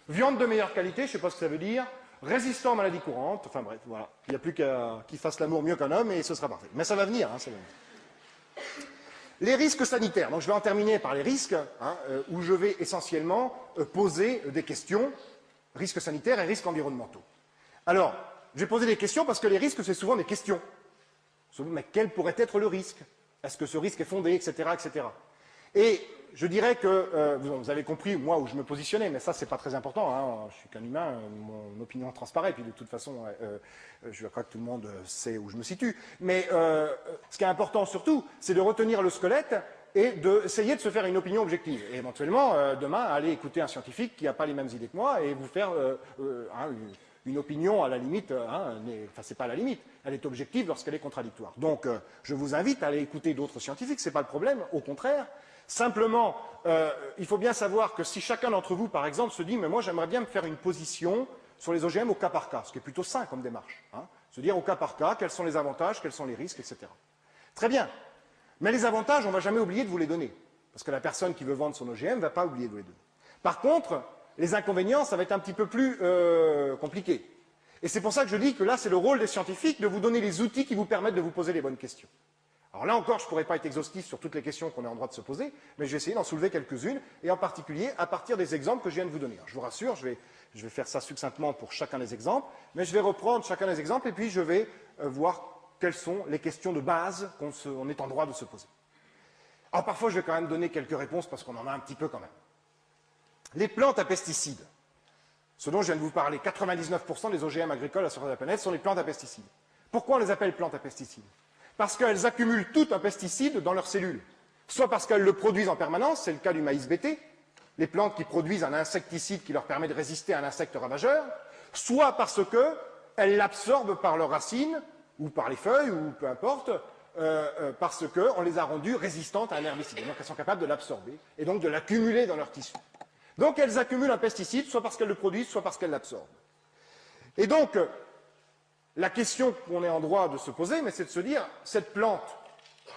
Viande de meilleure qualité, je ne sais pas ce que ça veut dire, résistant aux maladies courantes, enfin bref, voilà. Il n'y a plus qu'à qu'ils fassent l'amour mieux qu'un homme et ce sera parfait. Mais ça va venir, hein, ça va venir. Les risques sanitaires, donc je vais en terminer par les risques, hein, où je vais essentiellement poser des questions, risques sanitaires et risques environnementaux. Alors, je vais poser des questions parce que les risques, c'est souvent des questions. Mais quel pourrait être le risque? Est-ce que ce risque est fondé, etc., etc. Et je dirais que, vous avez compris, moi, où je me positionnais, mais ça, c'est pas très important, hein, je suis qu'un humain, mon opinion transparaît, puis de toute façon, je crois que tout le monde sait où je me situe. Mais ce qui est important surtout, c'est de retenir le squelette et d'essayer de se faire une opinion objective. Et éventuellement, demain, aller écouter un scientifique qui n'a pas les mêmes idées que moi et vous faire une opinion à la limite, enfin c'est pas à la limite, elle est objective lorsqu'elle est contradictoire. Donc je vous invite à aller écouter d'autres scientifiques, c'est pas le problème, au contraire. Simplement, il faut bien savoir que si chacun d'entre vous, par exemple, se dit mais moi j'aimerais bien me faire une position sur les OGM au cas par cas, ce qui est plutôt sain comme démarche, hein, se dire au cas par cas, quels sont les avantages, quels sont les risques, etc. Très bien. Mais les avantages, on ne va jamais oublier de vous les donner, parce que la personne qui veut vendre son OGM ne va pas oublier de vous les donner. Par contre, les inconvénients, ça va être un petit peu plus compliqué. Et c'est pour ça que je dis que là, c'est le rôle des scientifiques de vous donner les outils qui vous permettent de vous poser les bonnes questions. Alors là encore, je ne pourrais pas être exhaustif sur toutes les questions qu'on est en droit de se poser, mais je vais essayer d'en soulever quelques-unes, et en particulier à partir des exemples que je viens de vous donner. Alors, je vous rassure, je vais faire ça succinctement pour chacun des exemples, mais je vais reprendre chacun des exemples, et puis je vais voir quelles sont les questions de base qu'on est en droit de se poser. Alors parfois, je vais quand même donner quelques réponses, parce qu'on en a un petit peu quand même. Les plantes à pesticides. ce dont je viens de vous parler, 99% des OGM agricoles à la surface de la planète sont des plantes à pesticides. Pourquoi on les appelle plantes à pesticides? Parce qu'elles accumulent tout un pesticide dans leurs cellules. Soit parce qu'elles le produisent en permanence, c'est le cas du maïs BT, les plantes qui produisent un insecticide qui leur permet de résister à un insecte ravageur, soit parce qu'elles l'absorbent par leurs racines, ou par les feuilles, ou peu importe, parce qu'on les a rendues résistantes à un herbicide. Donc elles sont capables de l'absorber, et donc de l'accumuler dans leur tissu. Donc elles accumulent un pesticide, soit parce qu'elles le produisent, soit parce qu'elles l'absorbent. Et donc, la question qu'on est en droit de se poser, c'est de se dire, cette plante,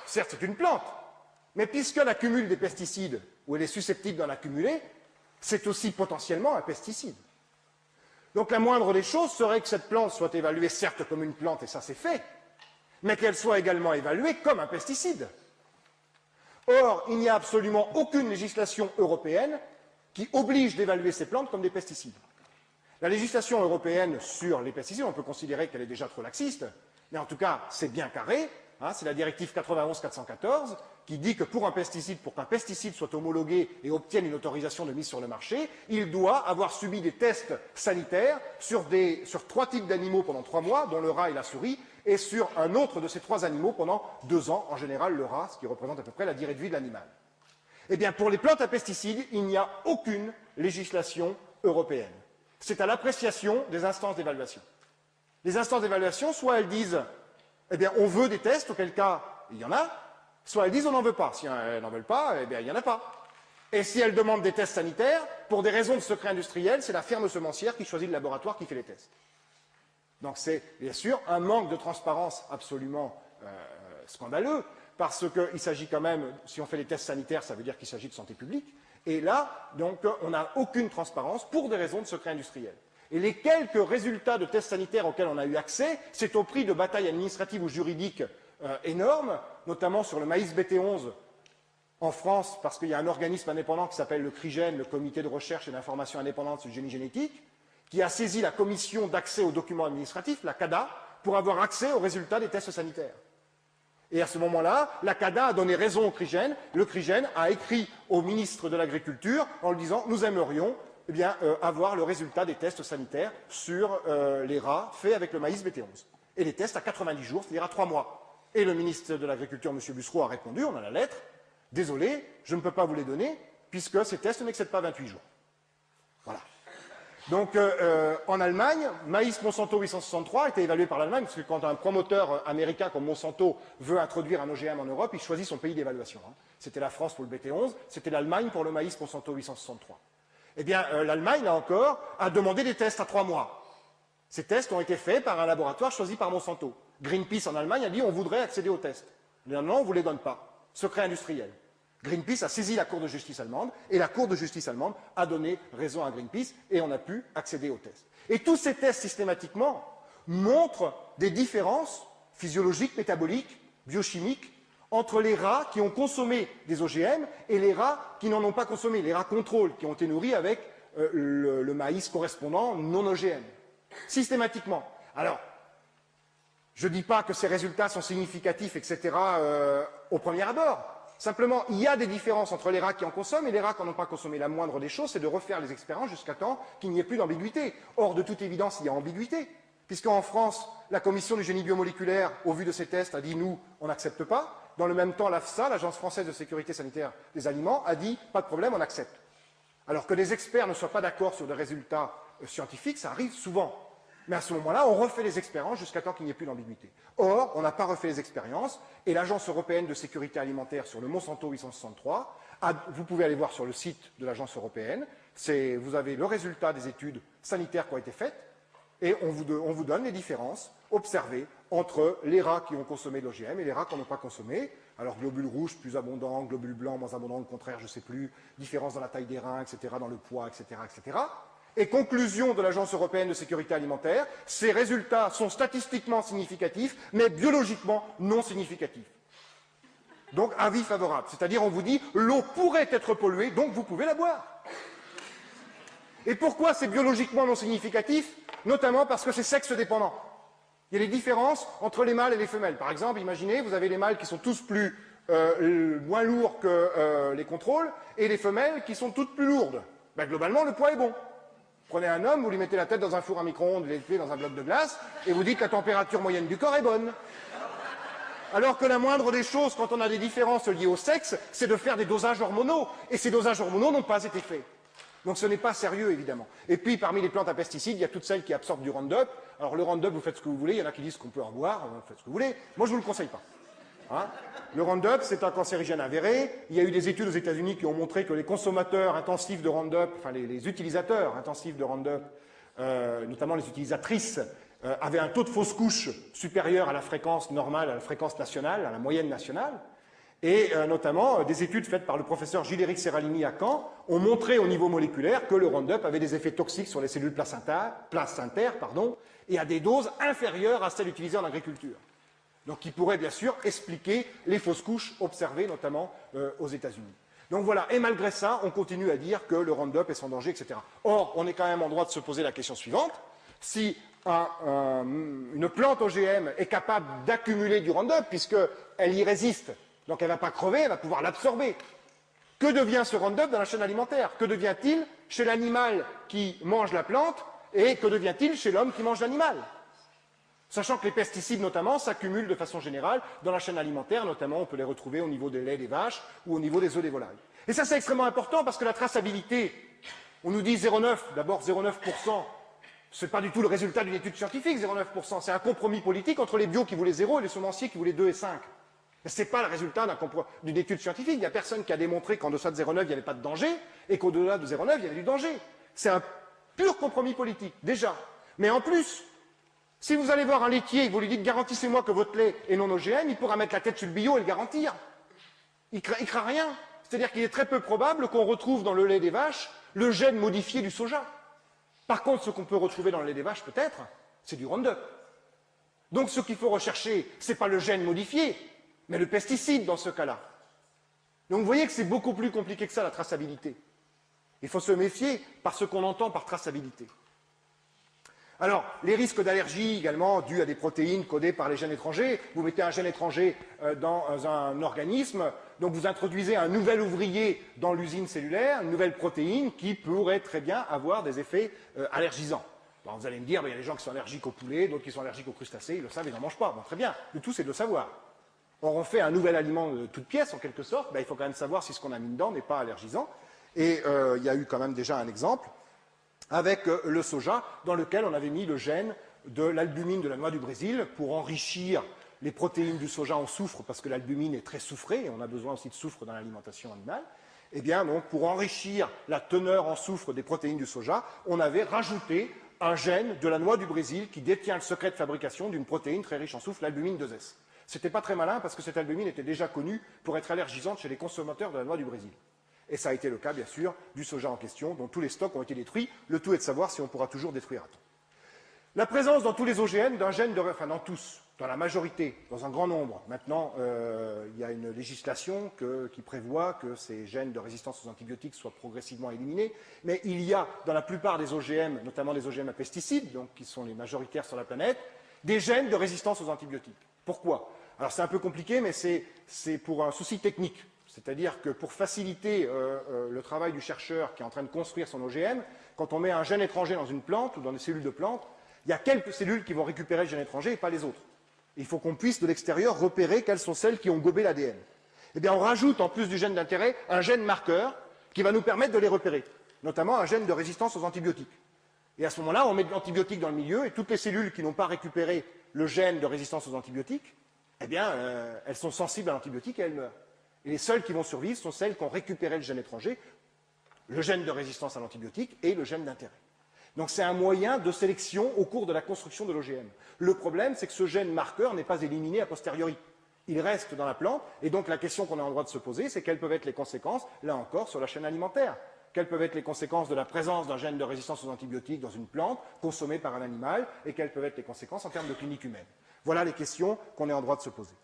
certes c'est une plante, mais puisqu'elle accumule des pesticides, ou elle est susceptible d'en accumuler, c'est aussi potentiellement un pesticide. Donc la moindre des choses serait que cette plante soit évaluée certes comme une plante, et ça c'est fait, mais qu'elle soit également évaluée comme un pesticide. Or, il n'y a absolument aucune législation européenne qui oblige d'évaluer ces plantes comme des pesticides. La législation européenne sur les pesticides, on peut considérer qu'elle est déjà trop laxiste, mais en tout cas, c'est bien carré. C'est la directive 91/414 qui dit que pour qu'un pesticide soit homologué et obtienne une autorisation de mise sur le marché, il doit avoir subi des tests sanitaires sur 3 types d'animaux pendant 3 mois, dont le rat et la souris, et sur un autre de ces 3 animaux pendant 2 ans, en général le rat, ce qui représente à peu près la durée de vie de l'animal. Eh bien, pour les plantes à pesticides, il n'y a aucune législation européenne. C'est à l'appréciation des instances d'évaluation. Les instances d'évaluation, soit elles disent eh bien, on veut des tests, auquel cas il y en a, soit elles disent on n'en veut pas. Si elles n'en veulent pas, eh bien, il n'y en a pas. Et si elles demandent des tests sanitaires, pour des raisons de secret industriel, c'est la ferme semencière qui choisit le laboratoire qui fait les tests. Donc c'est, bien sûr, un manque de transparence absolument scandaleux, parce qu'il s'agit quand même, si on fait les tests sanitaires, ça veut dire qu'il s'agit de santé publique, et là, donc, on n'a aucune transparence pour des raisons de secret industriel. Et les quelques résultats de tests sanitaires auxquels on a eu accès, c'est au prix de batailles administratives ou juridiques énormes, notamment sur le maïs BT11 en France, parce qu'il y a un organisme indépendant qui s'appelle le CRIGEN, le Comité de recherche et d'information indépendante sur le génie génétique, qui a saisi la commission d'accès aux documents administratifs, la CADA, pour avoir accès aux résultats des tests sanitaires. Et à ce moment-là, la CADA a donné raison au CRIGEN. Le CRIGEN a écrit au ministre de l'Agriculture en lui disant « Nous aimerions avoir le résultat des tests sanitaires sur les rats faits avec le maïs BT11. » Et les tests à 90 jours, c'est-à-dire à 3 mois. Et le ministre de l'Agriculture, M. Bussereau, a répondu, on a la lettre, « Désolé, je ne peux pas vous les donner, puisque ces tests n'excèdent pas 28 jours. » Voilà. Donc, en Allemagne, maïs Monsanto 863 a été évalué par l'Allemagne, parce que quand un promoteur américain comme Monsanto veut introduire un OGM en Europe, il choisit son pays d'évaluation. C'était la France pour le BT11, c'était l'Allemagne pour le maïs Monsanto 863. Eh bien, l'Allemagne, là encore, a demandé des tests à 3 mois. Ces tests ont été faits par un laboratoire choisi par Monsanto. Greenpeace en Allemagne a dit on voudrait accéder aux tests. Non, non, on ne vous les donne pas. Secret industriel. Greenpeace a saisi la Cour de justice allemande, et la Cour de justice allemande a donné raison à Greenpeace, et on a pu accéder aux tests. Et tous ces tests, systématiquement, montrent des différences physiologiques, métaboliques, biochimiques, entre les rats qui ont consommé des OGM et les rats qui n'en ont pas consommé, les rats contrôle, qui ont été nourris avec le maïs correspondant non OGM. Systématiquement. Alors, je ne dis pas que ces résultats sont significatifs, etc., au premier abord. Simplement, il y a des différences entre les rats qui en consomment et les rats qui n'en ont pas consommé. La moindre des choses, c'est de refaire les expériences jusqu'à temps qu'il n'y ait plus d'ambiguïté. Or, de toute évidence, il y a ambiguïté, puisqu'en France, la commission du génie biomoléculaire, au vu de ces tests, a dit « nous, on n'accepte pas ». Dans le même temps, l'AFSA, l'Agence française de sécurité sanitaire des aliments, a dit « pas de problème, on accepte ». Alors que les experts ne soient pas d'accord sur des résultats scientifiques, ça arrive souvent. Mais à ce moment-là, on refait les expériences jusqu'à temps qu'il n'y ait plus d'ambiguïté. Or, on n'a pas refait les expériences, et l'Agence européenne de sécurité alimentaire sur le Monsanto 863, vous pouvez aller voir sur le site de l'Agence européenne, vous avez le résultat des études sanitaires qui ont été faites, et on vous donne les différences observées entre les rats qui ont consommé de l'OGM et les rats qui n'en ont pas consommé. Alors, globules rouges plus abondants, globules blancs moins abondants, le contraire, je ne sais plus, différence dans la taille des reins, etc., dans le poids, etc., etc. Et conclusion de l'Agence européenne de sécurité alimentaire, ces résultats sont statistiquement significatifs, mais biologiquement non significatifs. Donc, avis favorable. C'est-à-dire, on vous dit, l'eau pourrait être polluée, donc vous pouvez la boire. Et pourquoi c'est biologiquement non significatif? Notamment parce que c'est sexe dépendant. Il y a des différences entre les mâles et les femelles. Par exemple, imaginez, vous avez les mâles qui sont tous moins lourds que les contrôles, et les femelles qui sont toutes plus lourdes. Ben, globalement, le poids est bon. Prenez un homme, vous lui mettez la tête dans un four à micro-ondes, vous l'électrez dans un bloc de glace, et vous dites que la température moyenne du corps est bonne. Alors que la moindre des choses, quand on a des différences liées au sexe, c'est de faire des dosages hormonaux. Et ces dosages hormonaux n'ont pas été faits. Donc ce n'est pas sérieux, évidemment. Et puis, parmi les plantes à pesticides, il y a toutes celles qui absorbent du Roundup. Alors le Roundup, vous faites ce que vous voulez, il y en a qui disent qu'on peut en boire, vous faites ce que vous voulez. Moi, je ne vous le conseille pas. Hein, le Roundup, c'est un cancérigène avéré. Il y a eu des études aux États-Unis qui ont montré que les consommateurs intensifs de Roundup, enfin les utilisateurs intensifs de Roundup, notamment les utilisatrices, avaient un taux de fausse couche supérieur à la fréquence normale, à la fréquence nationale, à la moyenne nationale. Et notamment, des études faites par le professeur Gilles-Éric Serralini à Caen ont montré au niveau moléculaire que le Roundup avait des effets toxiques sur les cellules placentaires, et à des doses inférieures à celles utilisées en agriculture. Donc qui pourrait bien sûr expliquer les fausses couches observées notamment aux États-Unis. Donc voilà, et malgré ça, on continue à dire que le Roundup est sans danger, etc. Or, on est quand même en droit de se poser la question suivante. Si une plante OGM est capable d'accumuler du Roundup, puisqu'elle y résiste, donc elle ne va pas crever, elle va pouvoir l'absorber. Que devient ce Roundup dans la chaîne alimentaire? Que devient-il chez l'animal qui mange la plante et que devient-il chez l'homme qui mange l'animal? Sachant que les pesticides, notamment, s'accumulent de façon générale dans la chaîne alimentaire, notamment on peut les retrouver au niveau des laits des vaches ou au niveau des œufs des volailles. Et ça, c'est extrêmement important parce que la traçabilité, on nous dit 0,9, d'abord 0,9%, ce n'est pas du tout le résultat d'une étude scientifique, 0,9%, c'est un compromis politique entre les bio qui voulaient 0 et les semenciers qui voulaient 2 et 5. Ce n'est pas le résultat d'une étude scientifique, il n'y a personne qui a démontré qu'en deçà de 0,9, il n'y avait pas de danger et qu'au-delà de 0,9, il y avait du danger. C'est un pur compromis politique, déjà. Mais en plus, si vous allez voir un laitier et vous lui dites « garantissez-moi que votre lait est non OGM », il pourra mettre la tête sur le bio et le garantir. Il craint rien. C'est-à-dire qu'il est très peu probable qu'on retrouve dans le lait des vaches le gène modifié du soja. Par contre, ce qu'on peut retrouver dans le lait des vaches, peut-être, c'est du Roundup. Donc ce qu'il faut rechercher, ce n'est pas le gène modifié, mais le pesticide dans ce cas-là. Donc vous voyez que c'est beaucoup plus compliqué que ça, la traçabilité. Il faut se méfier par ce qu'on entend par traçabilité. Alors, les risques d'allergie également dus à des protéines codées par les gènes étrangers. Vous mettez un gène étranger dans un organisme, donc vous introduisez un nouvel ouvrier dans l'usine cellulaire, une nouvelle protéine qui pourrait très bien avoir des effets allergisants. Bon, vous allez me dire, il y a des gens qui sont allergiques au poulet, d'autres qui sont allergiques aux crustacés, ils le savent, ils n'en mangent pas. Bon, très bien, le tout c'est de le savoir. Or, on fait un nouvel aliment de toute pièce, en quelque sorte, il faut quand même savoir si ce qu'on a mis dedans n'est pas allergisant. Et il y a eu quand même déjà un exemple avec le soja, dans lequel on avait mis le gène de l'albumine de la noix du Brésil pour enrichir les protéines du soja en soufre, parce que l'albumine est très soufrée, et on a besoin aussi de soufre dans l'alimentation animale. Eh bien, donc, pour enrichir la teneur en soufre des protéines du soja, on avait rajouté un gène de la noix du Brésil qui détient le secret de fabrication d'une protéine très riche en soufre, l'albumine 2S. C'était pas très malin, parce que cette albumine était déjà connue pour être allergisante chez les consommateurs de la noix du Brésil. Et ça a été le cas, bien sûr, du soja en question, dont tous les stocks ont été détruits. Le tout est de savoir si on pourra toujours détruire à temps. La présence dans tous les OGM d'un gène de... Enfin, dans tous, dans la majorité, dans un grand nombre. Maintenant, il y a une législation qui prévoit que ces gènes de résistance aux antibiotiques soient progressivement éliminés. Mais il y a, dans la plupart des OGM, notamment les OGM à pesticides, donc qui sont les majoritaires sur la planète, des gènes de résistance aux antibiotiques. Pourquoi? Alors, c'est un peu compliqué, mais c'est pour un souci technique. C'est-à-dire que pour faciliter le travail du chercheur qui est en train de construire son OGM, quand on met un gène étranger dans une plante ou dans des cellules de plante, il y a quelques cellules qui vont récupérer le gène étranger et pas les autres. Il faut qu'on puisse de l'extérieur repérer quelles sont celles qui ont gobé l'ADN. Eh bien, on rajoute en plus du gène d'intérêt un gène marqueur qui va nous permettre de les repérer, notamment un gène de résistance aux antibiotiques. Et à ce moment-là, on met de l'antibiotique dans le milieu et toutes les cellules qui n'ont pas récupéré le gène de résistance aux antibiotiques, eh bien, elles sont sensibles à l'antibiotique et elles meurent. Et les seules qui vont survivre sont celles qui ont récupéré le gène étranger, le gène de résistance à l'antibiotique et le gène d'intérêt. Donc c'est un moyen de sélection au cours de la construction de l'OGM. Le problème, c'est que ce gène marqueur n'est pas éliminé a posteriori. Il reste dans la plante, et donc la question qu'on a en droit de se poser, c'est quelles peuvent être les conséquences, là encore, sur la chaîne alimentaire. Quelles peuvent être les conséquences de la présence d'un gène de résistance aux antibiotiques dans une plante consommée par un animal, et quelles peuvent être les conséquences en termes de clinique humaine. Voilà les questions qu'on est en droit de se poser.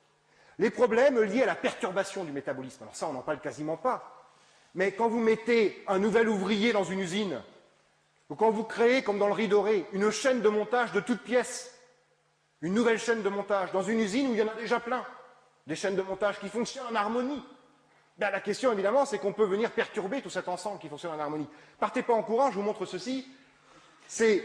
Les problèmes liés à la perturbation du métabolisme, alors ça on n'en parle quasiment pas, mais quand vous mettez un nouvel ouvrier dans une usine, ou quand vous créez, comme dans le riz doré, une chaîne de montage de toutes pièces, une nouvelle chaîne de montage, dans une usine où il y en a déjà plein, des chaînes de montage qui fonctionnent en harmonie, ben, la question évidemment c'est qu'on peut venir perturber tout cet ensemble qui fonctionne en harmonie. Partez pas en courant, je vous montre ceci, C'est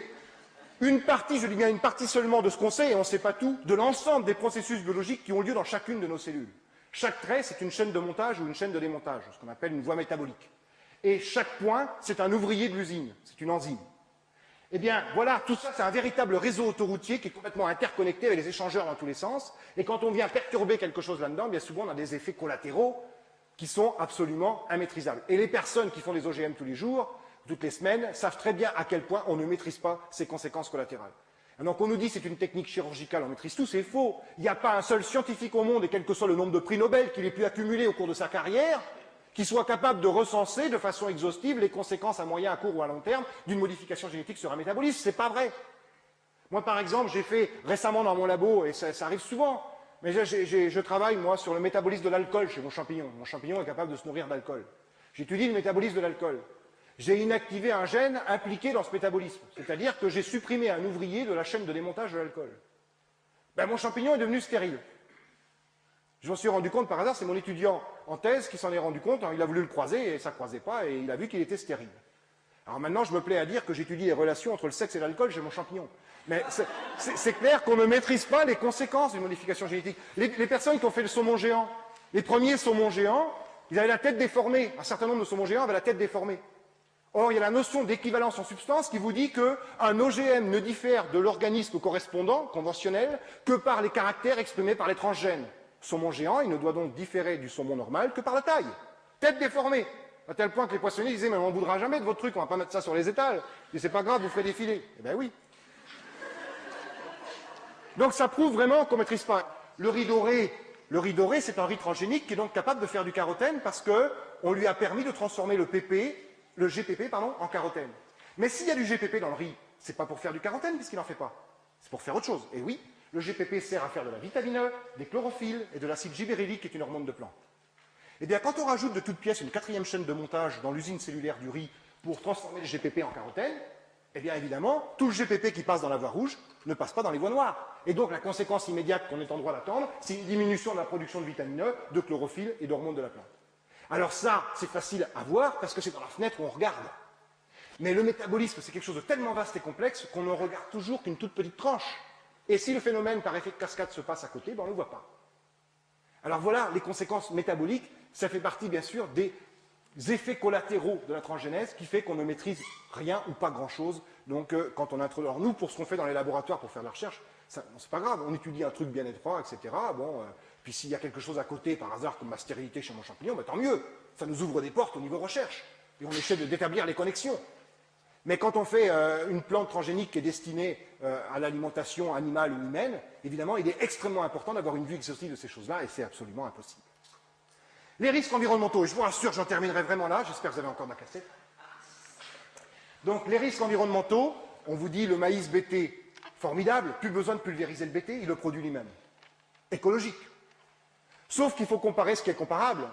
une partie, je dis bien une partie seulement de ce qu'on sait, et on ne sait pas tout, de l'ensemble des processus biologiques qui ont lieu dans chacune de nos cellules. Chaque trait, c'est une chaîne de montage ou une chaîne de démontage, ce qu'on appelle une voie métabolique. Et chaque point, c'est un ouvrier de l'usine, c'est une enzyme. Eh bien, voilà, tout ça, c'est un véritable réseau autoroutier qui est complètement interconnecté avec les échangeurs dans tous les sens. Et quand on vient perturber quelque chose là-dedans, bien souvent, on a des effets collatéraux qui sont absolument immaîtrisables. Et les personnes qui font des OGM tous les jours, toutes les semaines, savent très bien à quel point on ne maîtrise pas ces conséquences collatérales. Et donc on nous dit que c'est une technique chirurgicale, on maîtrise tout, c'est faux. Il n'y a pas un seul scientifique au monde, et quel que soit le nombre de prix Nobel qu'il ait pu accumuler au cours de sa carrière, qui soit capable de recenser de façon exhaustive les conséquences à moyen, à court ou à long terme d'une modification génétique sur un métabolisme. C'est pas vrai. Moi, par exemple, j'ai fait récemment dans mon labo, et ça arrive souvent, mais je travaille, moi, sur le métabolisme de l'alcool chez mon champignon. Mon champignon est capable de se nourrir d'alcool. J'étudie le métabolisme de l'alcool. J'ai inactivé un gène impliqué dans ce métabolisme. C'est-à-dire que j'ai supprimé un ouvrier de la chaîne de démontage de l'alcool. Ben, mon champignon est devenu stérile. Je m'en suis rendu compte par hasard, c'est mon étudiant en thèse qui s'en est rendu compte. Il a voulu le croiser et ça ne croisait pas et il a vu qu'il était stérile. Alors maintenant, je me plais à dire que j'étudie les relations entre le sexe et l'alcool chez mon champignon. Mais c'est clair qu'on ne maîtrise pas les conséquences d'une modification génétique. Les personnes qui ont fait le saumon géant, les premiers saumons géants, ils avaient la tête déformée. Un certain nombre de saumons géants avaient la tête déformée. Or, il y a la notion d'équivalence en substance qui vous dit qu'un OGM ne diffère de l'organisme correspondant, conventionnel, que par les caractères exprimés par les transgènes. Saumon géant, il ne doit donc différer du saumon normal que par la taille. Tête déformée. À tel point que les poissonniers disaient, mais on ne voudra jamais de votre truc, on ne va pas mettre ça sur les étals. Et c'est pas grave, vous ferez défiler. Eh bien oui. Donc ça prouve vraiment qu'on ne maîtrise pas. Le riz doré, c'est un riz transgénique qui est donc capable de faire du carotène parce qu'on lui a permis de transformer le GPP, en carotène. Mais s'il y a du GPP dans le riz, c'est pas pour faire du carotène puisqu'il n'en fait pas. C'est pour faire autre chose. Et oui, le GPP sert à faire de la vitamine E, des chlorophylles et de l'acide gibberellique qui est une hormone de plante. Eh bien, quand on rajoute de toutes pièces une quatrième chaîne de montage dans l'usine cellulaire du riz pour transformer le GPP en carotène, eh bien évidemment, tout le GPP qui passe dans la voie rouge ne passe pas dans les voies noires. Et donc la conséquence immédiate qu'on est en droit d'attendre, c'est une diminution de la production de vitamine E, de chlorophylle et d'hormones de la plante. Alors ça, c'est facile à voir parce que c'est dans la fenêtre où on regarde. Mais le métabolisme, c'est quelque chose de tellement vaste et complexe qu'on ne regarde toujours qu'une toute petite tranche. Et si le phénomène par effet de cascade se passe à côté, ben on ne le voit pas. Alors voilà, les conséquences métaboliques, ça fait partie bien sûr des effets collatéraux de la transgénèse qui fait qu'on ne maîtrise rien ou pas grand-chose. Donc quand on introduit... Alors nous, pour ce qu'on fait dans les laboratoires pour faire de la recherche, c'est pas grave, on étudie un truc bien étroit, etc. Bon, puis s'il y a quelque chose à côté, par hasard, comme ma stérilité chez mon champignon, ben, tant mieux. Ça nous ouvre des portes au niveau recherche. Et on essaie d'établir les connexions. Mais quand on fait une plante transgénique qui est destinée à l'alimentation animale ou humaine, évidemment, il est extrêmement important d'avoir une vue exhaustive de ces choses-là, et c'est absolument impossible. Les risques environnementaux, et je vous rassure, j'en terminerai vraiment là, j'espère que vous avez encore ma cassette. Donc, les risques environnementaux, on vous dit le maïs BT, formidable, plus besoin de pulvériser le BT, il le produit lui-même. Écologique. Sauf qu'il faut comparer ce qui est comparable.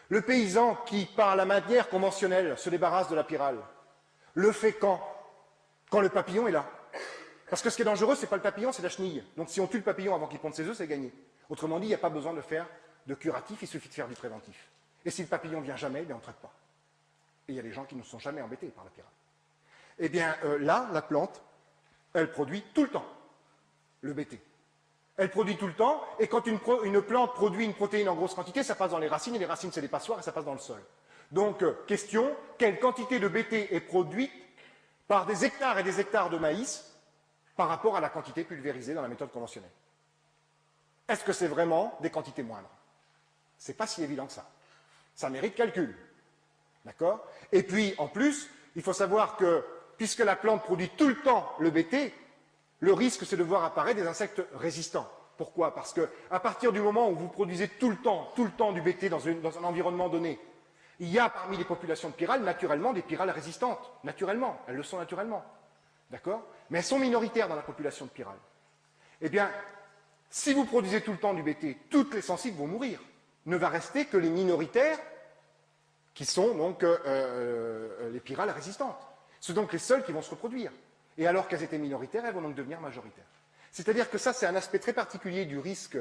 Le paysan qui, par la manière conventionnelle, se débarrasse de la pyrale, le fait quand le papillon est là. Parce que ce qui est dangereux, c'est pas le papillon, c'est la chenille. Donc si on tue le papillon avant qu'il ponde ses œufs, c'est gagné. Autrement dit, il n'y a pas besoin de faire de curatif, il suffit de faire du préventif. Et si le papillon vient jamais, bien on ne traite pas. Et il y a des gens qui ne sont jamais embêtés par la pyrale. Eh bien là, la plante, elle produit tout le temps le BT. Elle produit tout le temps, et quand une plante produit une protéine en grosse quantité, ça passe dans les racines, et les racines c'est des passoires, et ça passe dans le sol. Donc, question, quelle quantité de BT est produite par des hectares et des hectares de maïs par rapport à la quantité pulvérisée dans la méthode conventionnelle? Est-ce que c'est vraiment des quantités moindres? C'est pas si évident que ça. Ça mérite calcul. D'accord? Et puis, en plus, il faut savoir que, puisque la plante produit tout le temps le BT, le risque, c'est de voir apparaître des insectes résistants. Pourquoi? Parce que, à partir du moment où vous produisez tout le temps du BT dans un environnement donné, il y a parmi les populations de pyrales, naturellement, des pyrales résistantes. Naturellement. Elles le sont naturellement. D'accord? Mais elles sont minoritaires dans la population de pyrales. Eh bien, si vous produisez tout le temps du BT, toutes les sensibles vont mourir. Ne va rester que les minoritaires, qui sont donc les pyrales résistantes. Ce sont donc les seules qui vont se reproduire. Et alors qu'elles étaient minoritaires, elles vont donc devenir majoritaires. C'est-à-dire que ça, c'est un aspect très particulier du risque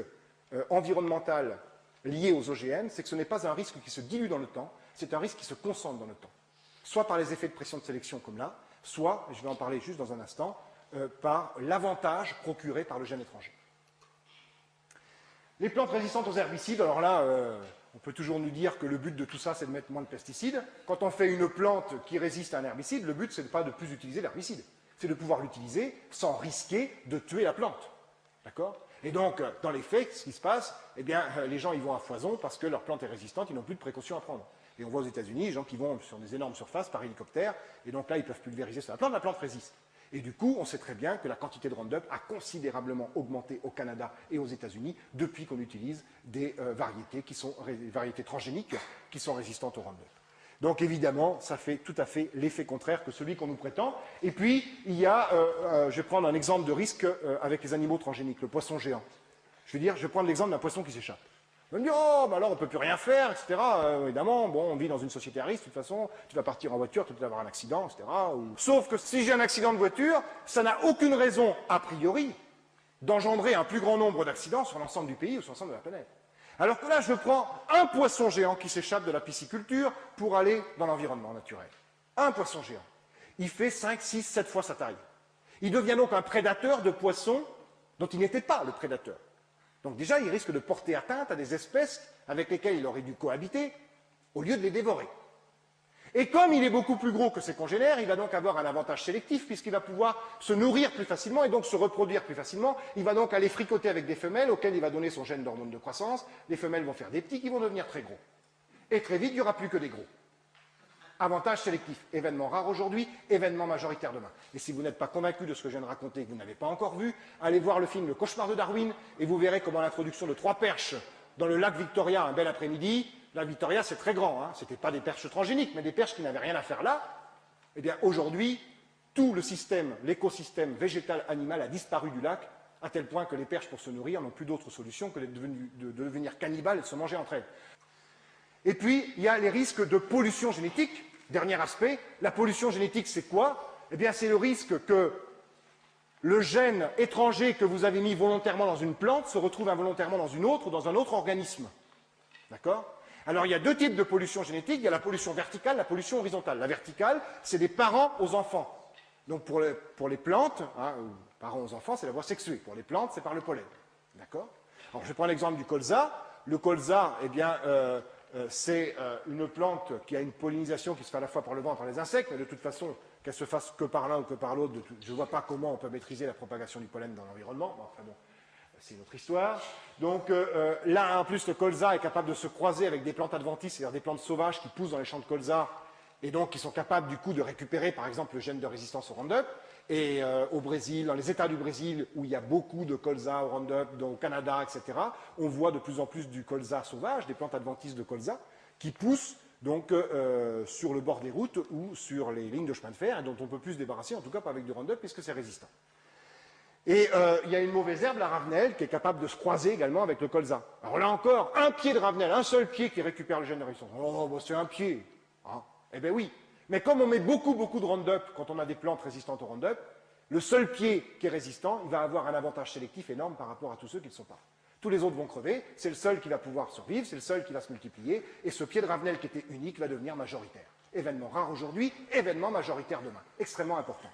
environnemental lié aux OGM, c'est que ce n'est pas un risque qui se dilue dans le temps, c'est un risque qui se concentre dans le temps. Soit par les effets de pression de sélection comme là, soit, et je vais en parler juste dans un instant, par l'avantage procuré par le gène étranger. Les plantes résistantes aux herbicides, alors là, on peut toujours nous dire que le but de tout ça, c'est de mettre moins de pesticides. Quand on fait une plante qui résiste à un herbicide, le but, c'est pas de plus utiliser l'herbicide, c'est de pouvoir l'utiliser sans risquer de tuer la plante. D'accord? Et donc, dans les faits, ce qui se passe, eh bien, les gens ils vont à foison parce que leur plante est résistante, ils n'ont plus de précautions à prendre. Et on voit aux États-Unis, les gens qui vont sur des énormes surfaces par hélicoptère, et donc là, ils peuvent pulvériser sur la plante résiste. Et du coup, on sait très bien que la quantité de Roundup a considérablement augmenté au Canada et aux États-Unis depuis qu'on utilise des variétés transgéniques qui sont résistantes au Roundup. Donc évidemment, ça fait tout à fait l'effet contraire que celui qu'on nous prétend. Et puis, il y a, je vais prendre un exemple de risque avec les animaux transgéniques, le poisson géant. Je vais prendre l'exemple d'un poisson qui s'échappe. On me dit, oh, bah alors on ne peut plus rien faire, etc. Évidemment, bon, on vit dans une société à risque, de toute façon, tu vas partir en voiture, tu vas avoir un accident, etc. Sauf que si j'ai un accident de voiture, ça n'a aucune raison, a priori, d'engendrer un plus grand nombre d'accidents sur l'ensemble du pays ou sur l'ensemble de la planète. Alors que là, je prends un poisson géant qui s'échappe de la pisciculture pour aller dans l'environnement naturel. Un poisson géant. Il fait 5, 6, 7 fois sa taille. Il devient donc un prédateur de poissons dont il n'était pas le prédateur. Donc déjà, il risque de porter atteinte à des espèces avec lesquelles il aurait dû cohabiter, au lieu de les dévorer. Et comme il est beaucoup plus gros que ses congénères, il va donc avoir un avantage sélectif, puisqu'il va pouvoir se nourrir plus facilement et donc se reproduire plus facilement. Il va donc aller fricoter avec des femelles auxquelles il va donner son gène d'hormone de croissance. Les femelles vont faire des petits qui vont devenir très gros. Et très vite, il n'y aura plus que des gros. Avantage sélectif, événement rare aujourd'hui, événement majoritaire demain. Et si vous n'êtes pas convaincu de ce que je viens de raconter et que vous n'avez pas encore vu, allez voir le film Le Cauchemar de Darwin et vous verrez comment l'introduction de 3 perches dans le lac Victoria un bel après-midi, la Victoria c'est très grand, hein, c'était pas des perches transgéniques, mais des perches qui n'avaient rien à faire là, eh bien aujourd'hui, tout le système, l'écosystème végétal animal a disparu du lac, à tel point que les perches pour se nourrir n'ont plus d'autre solution que de devenir cannibales et de se manger entre elles. Et puis, il y a les risques de pollution génétique. Dernier aspect, la pollution génétique, c'est quoi? Eh bien, c'est le risque que le gène étranger que vous avez mis volontairement dans une plante se retrouve involontairement dans une autre ou dans un autre organisme. D'accord? Alors, il y a 2 types de pollution génétique. Il y a la pollution verticale, la pollution horizontale. La verticale, c'est des parents aux enfants. Donc, pour les plantes, hein, parents aux enfants, c'est la voie sexuée. Pour les plantes, c'est par le pollen. D'accord? Alors, je vais prendre l'exemple du colza. Le colza, eh bien, c'est une plante qui a une pollinisation qui se fait à la fois par le vent et par les insectes, mais de toute façon, qu'elle se fasse que par l'un ou que par l'autre, je ne vois pas comment on peut maîtriser la propagation du pollen dans l'environnement. Bon, enfin bon, c'est une autre histoire. Donc là, en plus, le colza est capable de se croiser avec des plantes adventices, c'est-à-dire des plantes sauvages qui poussent dans les champs de colza, et donc qui sont capables du coup de récupérer, par exemple, le gène de résistance au Roundup. Et au Brésil, dans les États du Brésil, où il y a beaucoup de colza au Roundup, au Canada, etc., on voit de plus en plus du colza sauvage, des plantes adventices de colza, qui poussent donc sur le bord des routes ou sur les lignes de chemin de fer, et dont on peut plus se débarrasser, en tout cas pas avec du Roundup, puisque c'est résistant. Et il y a une mauvaise herbe, la ravenelle, qui est capable de se croiser également avec le colza. Alors là encore, un pied de ravenelle, un seul pied qui récupère le gène de résistance. Oh, bah, c'est un pied. Hein. Eh bien oui. Mais comme on met beaucoup de Roundup quand on a des plantes résistantes au Roundup, le seul pied qui est résistant, il va avoir un avantage sélectif énorme par rapport à tous ceux qui ne le sont pas. Tous les autres vont crever, c'est le seul qui va pouvoir survivre, c'est le seul qui va se multiplier, et ce pied de ravenelle qui était unique va devenir majoritaire. Événement rare aujourd'hui, événement majoritaire demain. Extrêmement important.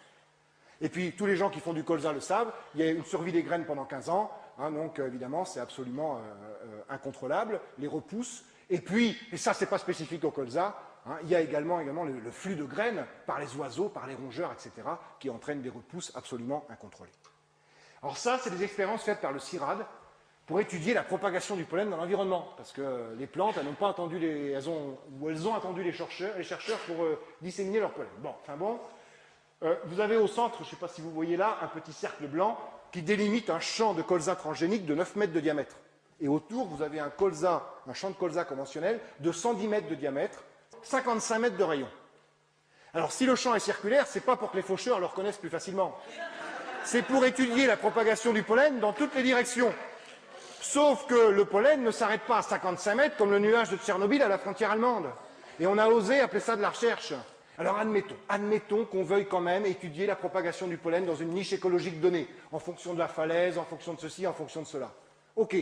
Et puis, tous les gens qui font du colza le savent, il y a une survie des graines pendant 15 ans, hein, donc évidemment, c'est absolument incontrôlable, les repousses. Et puis, et ça, c'est pas spécifique au colza, hein, il y a également le flux de graines par les oiseaux, par les rongeurs, etc., qui entraînent des repousses absolument incontrôlées. Alors ça, c'est des expériences faites par le CIRAD pour étudier la propagation du pollen dans l'environnement, parce que les plantes, elles n'ont pas attendu elles ont attendu les chercheurs pour disséminer leur pollen. Bon, enfin bon. Vous avez au centre, je ne sais pas si vous voyez là, un petit cercle blanc qui délimite un champ de colza transgénique de 9 mètres de diamètre. Et autour, vous avez un champ de colza conventionnel de 110 mètres de diamètre, 55 mètres de rayon. Alors, si le champ est circulaire, c'est pas pour que les faucheurs le reconnaissent plus facilement. C'est pour étudier la propagation du pollen dans toutes les directions. Sauf que le pollen ne s'arrête pas à 55 mètres comme le nuage de Tchernobyl à la frontière allemande. Et on a osé appeler ça de la recherche. Alors admettons qu'on veuille quand même étudier la propagation du pollen dans une niche écologique donnée, en fonction de la falaise, en fonction de ceci, en fonction de cela. Ok.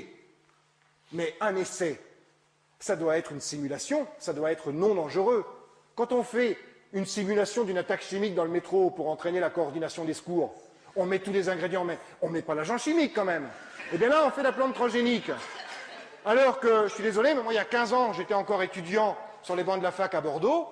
Mais un essai, ça doit être une simulation, ça doit être non dangereux. Quand on fait une simulation d'une attaque chimique dans le métro pour entraîner la coordination des secours. On met tous les ingrédients, mais on ne met pas l'agent chimique quand même. Et bien là, on fait la plante transgénique. Alors que, je suis désolé, mais moi, il y a 15 ans, j'étais encore étudiant sur les bancs de la fac à Bordeaux,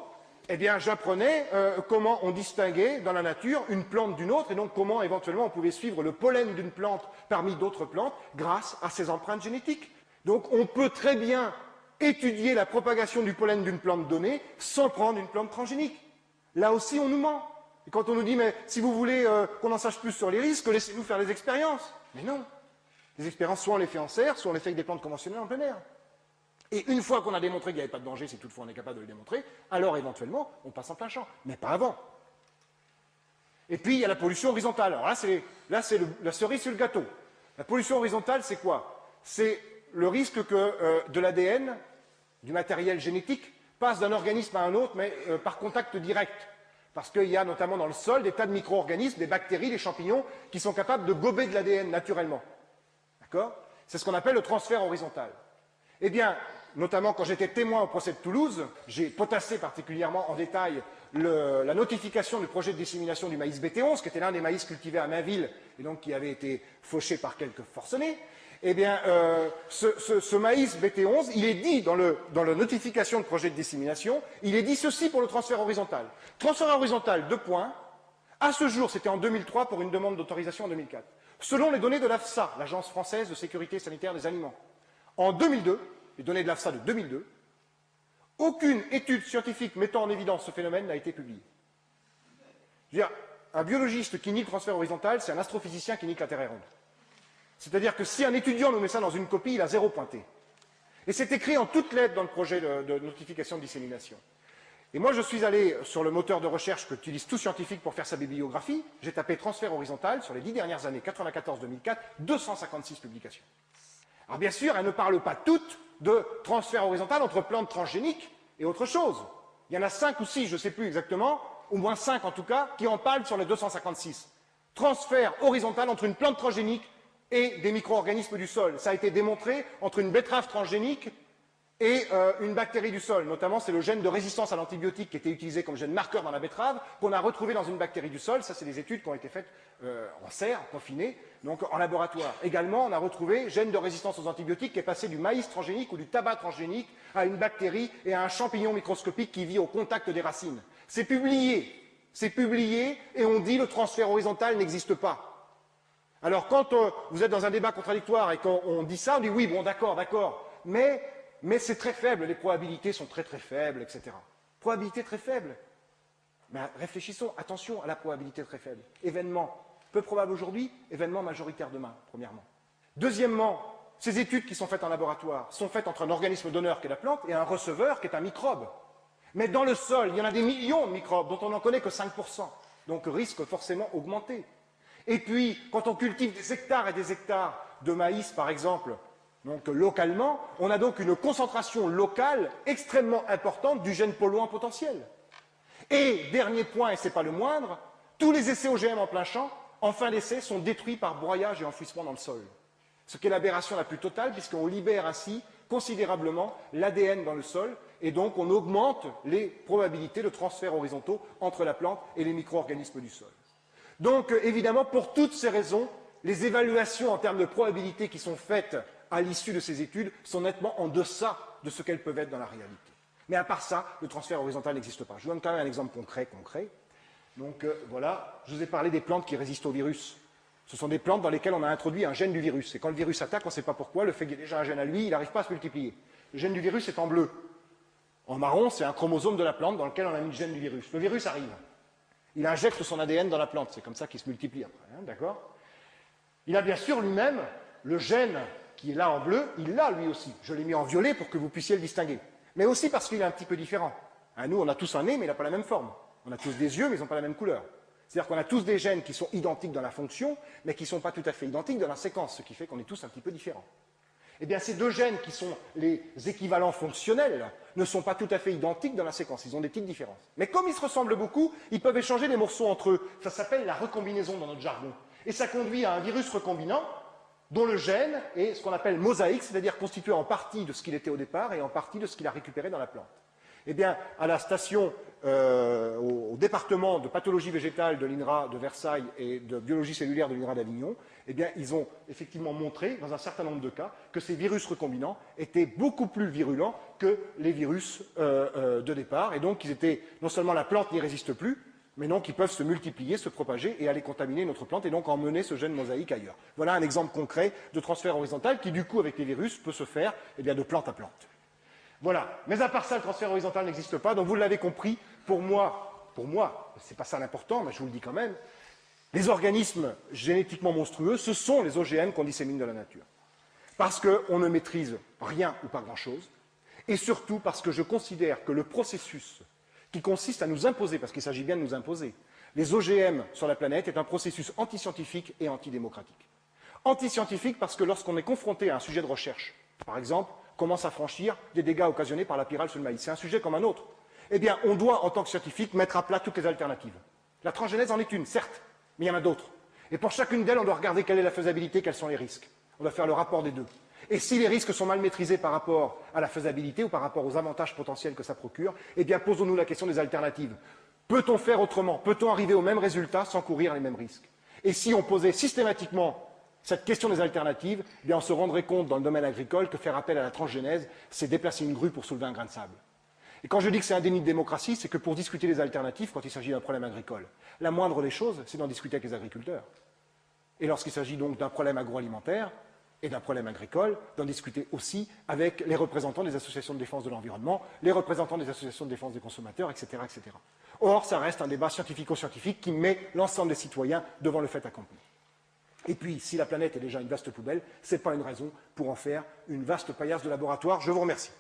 eh bien, j'apprenais comment on distinguait dans la nature une plante d'une autre, et donc comment, éventuellement, on pouvait suivre le pollen d'une plante parmi d'autres plantes grâce à ses empreintes génétiques. Donc, on peut très bien étudier la propagation du pollen d'une plante donnée sans prendre une plante transgénique. Là aussi, on nous ment. Et quand on nous dit, mais si vous voulez qu'on en sache plus sur les risques, laissez-nous faire les expériences. Mais non. Les expériences, soit on les fait en serre, soit on les fait avec des plantes conventionnelles en plein air. Et une fois qu'on a démontré qu'il n'y avait pas de danger, si toutefois on est capable de le démontrer, alors éventuellement, on passe en plein champ. Mais pas avant. Et puis, il y a la pollution horizontale. Alors là, c'est la cerise sur le gâteau. La pollution horizontale, c'est quoi? C'est le risque que de l'ADN, du matériel génétique, passe d'un organisme à un autre, mais par contact direct. Parce qu'il y a notamment dans le sol des tas de micro-organismes, des bactéries, des champignons, qui sont capables de gober de l'ADN naturellement. D'accord? C'est ce qu'on appelle le transfert horizontal. Eh bien, notamment quand j'étais témoin au procès de Toulouse, j'ai potassé particulièrement en détail la notification du projet de dissémination du maïs BT11, qui était l'un des maïs cultivés à Mainville, et donc qui avait été fauché par quelques forcenés. Eh bien, ce maïs BT11, il est dit dans la notification de projet de dissémination, il est dit ceci pour le transfert horizontal. Transfert horizontal, 2 points. À ce jour, c'était en 2003 pour une demande d'autorisation en 2004. Selon les données de l'AFSA, l'Agence française de sécurité sanitaire des aliments, en 2002, les données de l'AFSA de 2002, aucune étude scientifique mettant en évidence ce phénomène n'a été publiée. Je veux dire, un biologiste qui nie le transfert horizontal, c'est un astrophysicien qui nie que la Terre est ronde. C'est-à-dire que si un étudiant nous met ça dans une copie, il a 0 pointé. Et c'est écrit en toutes lettres dans le projet de notification de dissémination. Et moi, je suis allé sur le moteur de recherche qu'utilise tout scientifique pour faire sa bibliographie. J'ai tapé transfert horizontal sur les 10 dernières années, 94-2004, 256 publications. Alors bien sûr, elles ne parlent pas toutes de transfert horizontal entre plantes transgéniques et autre chose. Il y en a 5 ou 6, je ne sais plus exactement, au moins 5 en tout cas, qui en parlent sur les 256. Transfert horizontal entre une plante transgénique et des micro-organismes du sol. Ça a été démontré entre une betterave transgénique et une bactérie du sol. Notamment, c'est le gène de résistance à l'antibiotique qui était utilisé comme gène marqueur dans la betterave, qu'on a retrouvé dans une bactérie du sol. Ça, c'est des études qui ont été faites en serre, confinées, donc en laboratoire. Également, on a retrouvé gène de résistance aux antibiotiques qui est passé du maïs transgénique ou du tabac transgénique à une bactérie et à un champignon microscopique qui vit au contact des racines. C'est publié, et on dit le transfert horizontal n'existe pas. Alors, quand vous êtes dans un débat contradictoire et qu'on dit ça, on dit oui, bon, d'accord, mais c'est très faible, les probabilités sont très très faibles, etc. Probabilité très faible. Mais réfléchissons, attention à la probabilité très faible. Événement peu probable aujourd'hui, événement majoritaire demain, premièrement. Deuxièmement, ces études qui sont faites en laboratoire sont faites entre un organisme donneur qui est la plante et un receveur qui est un microbe. Mais dans le sol, il y en a des millions de microbes dont on n'en connaît que 5%. Donc risque forcément augmenté. Et puis, quand on cultive des hectares et des hectares de maïs, par exemple, donc localement, on a donc une concentration locale extrêmement importante du gène polluant potentiel. Et, dernier point, et ce n'est pas le moindre, tous les essais OGM en plein champ, en fin d'essai, sont détruits par broyage et enfouissement dans le sol. Ce qui est l'aberration la plus totale, puisqu'on libère ainsi considérablement l'ADN dans le sol, et donc on augmente les probabilités de transferts horizontaux entre la plante et les micro-organismes du sol. Donc, évidemment, pour toutes ces raisons, les évaluations en termes de probabilité qui sont faites à l'issue de ces études sont nettement en deçà de ce qu'elles peuvent être dans la réalité. Mais à part ça, le transfert horizontal n'existe pas. Je vous donne quand même un exemple concret. Donc voilà, je vous ai parlé des plantes qui résistent au virus. Ce sont des plantes dans lesquelles on a introduit un gène du virus. Et quand le virus attaque, on ne sait pas pourquoi, le fait qu'il y ait déjà un gène à lui, il n'arrive pas à se multiplier. Le gène du virus est en bleu. En marron, c'est un chromosome de la plante dans lequel on a mis le gène du virus. Le virus arrive. Il injecte son ADN dans la plante. C'est comme ça qu'il se multiplie après. Hein, d'accord ? Il a bien sûr lui-même le gène qui est là en bleu, il l'a lui aussi. Je l'ai mis en violet pour que vous puissiez le distinguer. Mais aussi parce qu'il est un petit peu différent. Hein, nous, on a tous un nez, mais il n'a pas la même forme. On a tous des yeux, mais ils n'ont pas la même couleur. C'est-à-dire qu'on a tous des gènes qui sont identiques dans la fonction, mais qui ne sont pas tout à fait identiques dans la séquence, ce qui fait qu'on est tous un petit peu différents. Eh bien, ces deux gènes qui sont les équivalents fonctionnels ne sont pas tout à fait identiques dans la séquence, ils ont des petites différences. Mais comme ils se ressemblent beaucoup, ils peuvent échanger des morceaux entre eux. Ça s'appelle la recombinaison dans notre jargon. Et ça conduit à un virus recombinant dont le gène est ce qu'on appelle mosaïque, c'est-à-dire constitué en partie de ce qu'il était au départ et en partie de ce qu'il a récupéré dans la plante. Eh bien, à la station, au département de pathologie végétale de l'INRA de Versailles et de biologie cellulaire de l'INRA d'Avignon, eh bien, ils ont effectivement montré, dans un certain nombre de cas, que ces virus recombinants étaient beaucoup plus virulents que les virus de départ. Et donc, non seulement la plante n'y résiste plus, mais donc ils peuvent se multiplier, se propager et aller contaminer notre plante et donc emmener ce gène mosaïque ailleurs. Voilà un exemple concret de transfert horizontal qui, du coup, avec les virus, peut se faire de plante à plante. Voilà. Mais à part ça, le transfert horizontal n'existe pas. Donc vous l'avez compris, pour moi, c'est pas ça l'important, mais je vous le dis quand même, les organismes génétiquement monstrueux, ce sont les OGM qu'on dissémine de la nature. Parce qu'on ne maîtrise rien ou pas grand-chose, et surtout parce que je considère que le processus qui consiste à nous imposer, parce qu'il s'agit bien de nous imposer, les OGM sur la planète est un processus antiscientifique et antidémocratique. Antiscientifique parce que lorsqu'on est confronté à un sujet de recherche, par exemple, comment s'affranchir des dégâts occasionnés par la pyrale sur le maïs, c'est un sujet comme un autre, eh bien, on doit, en tant que scientifique, mettre à plat toutes les alternatives. La transgénèse en est une, certes, mais il y en a d'autres. Et pour chacune d'elles, on doit regarder quelle est la faisabilité, quels sont les risques. On doit faire le rapport des deux. Et si les risques sont mal maîtrisés par rapport à la faisabilité ou par rapport aux avantages potentiels que ça procure, eh bien, posons-nous la question des alternatives. Peut-on faire autrement? Peut-on arriver au même résultat sans courir les mêmes risques? Et si on posait systématiquement cette question des alternatives, eh bien, on se rendrait compte dans le domaine agricole que faire appel à la transgénèse, c'est déplacer une grue pour soulever un grain de sable. Et quand je dis que c'est un déni de démocratie, c'est que pour discuter des alternatives, quand il s'agit d'un problème agricole, la moindre des choses, c'est d'en discuter avec les agriculteurs. Et lorsqu'il s'agit donc d'un problème agroalimentaire et d'un problème agricole, d'en discuter aussi avec les représentants des associations de défense de l'environnement, les représentants des associations de défense des consommateurs, etc., etc. Or, ça reste un débat scientifico-scientifique qui met l'ensemble des citoyens devant le fait accompli. Et puis, si la planète est déjà une vaste poubelle, ce n'est pas une raison pour en faire une vaste paillasse de laboratoire. Je vous remercie.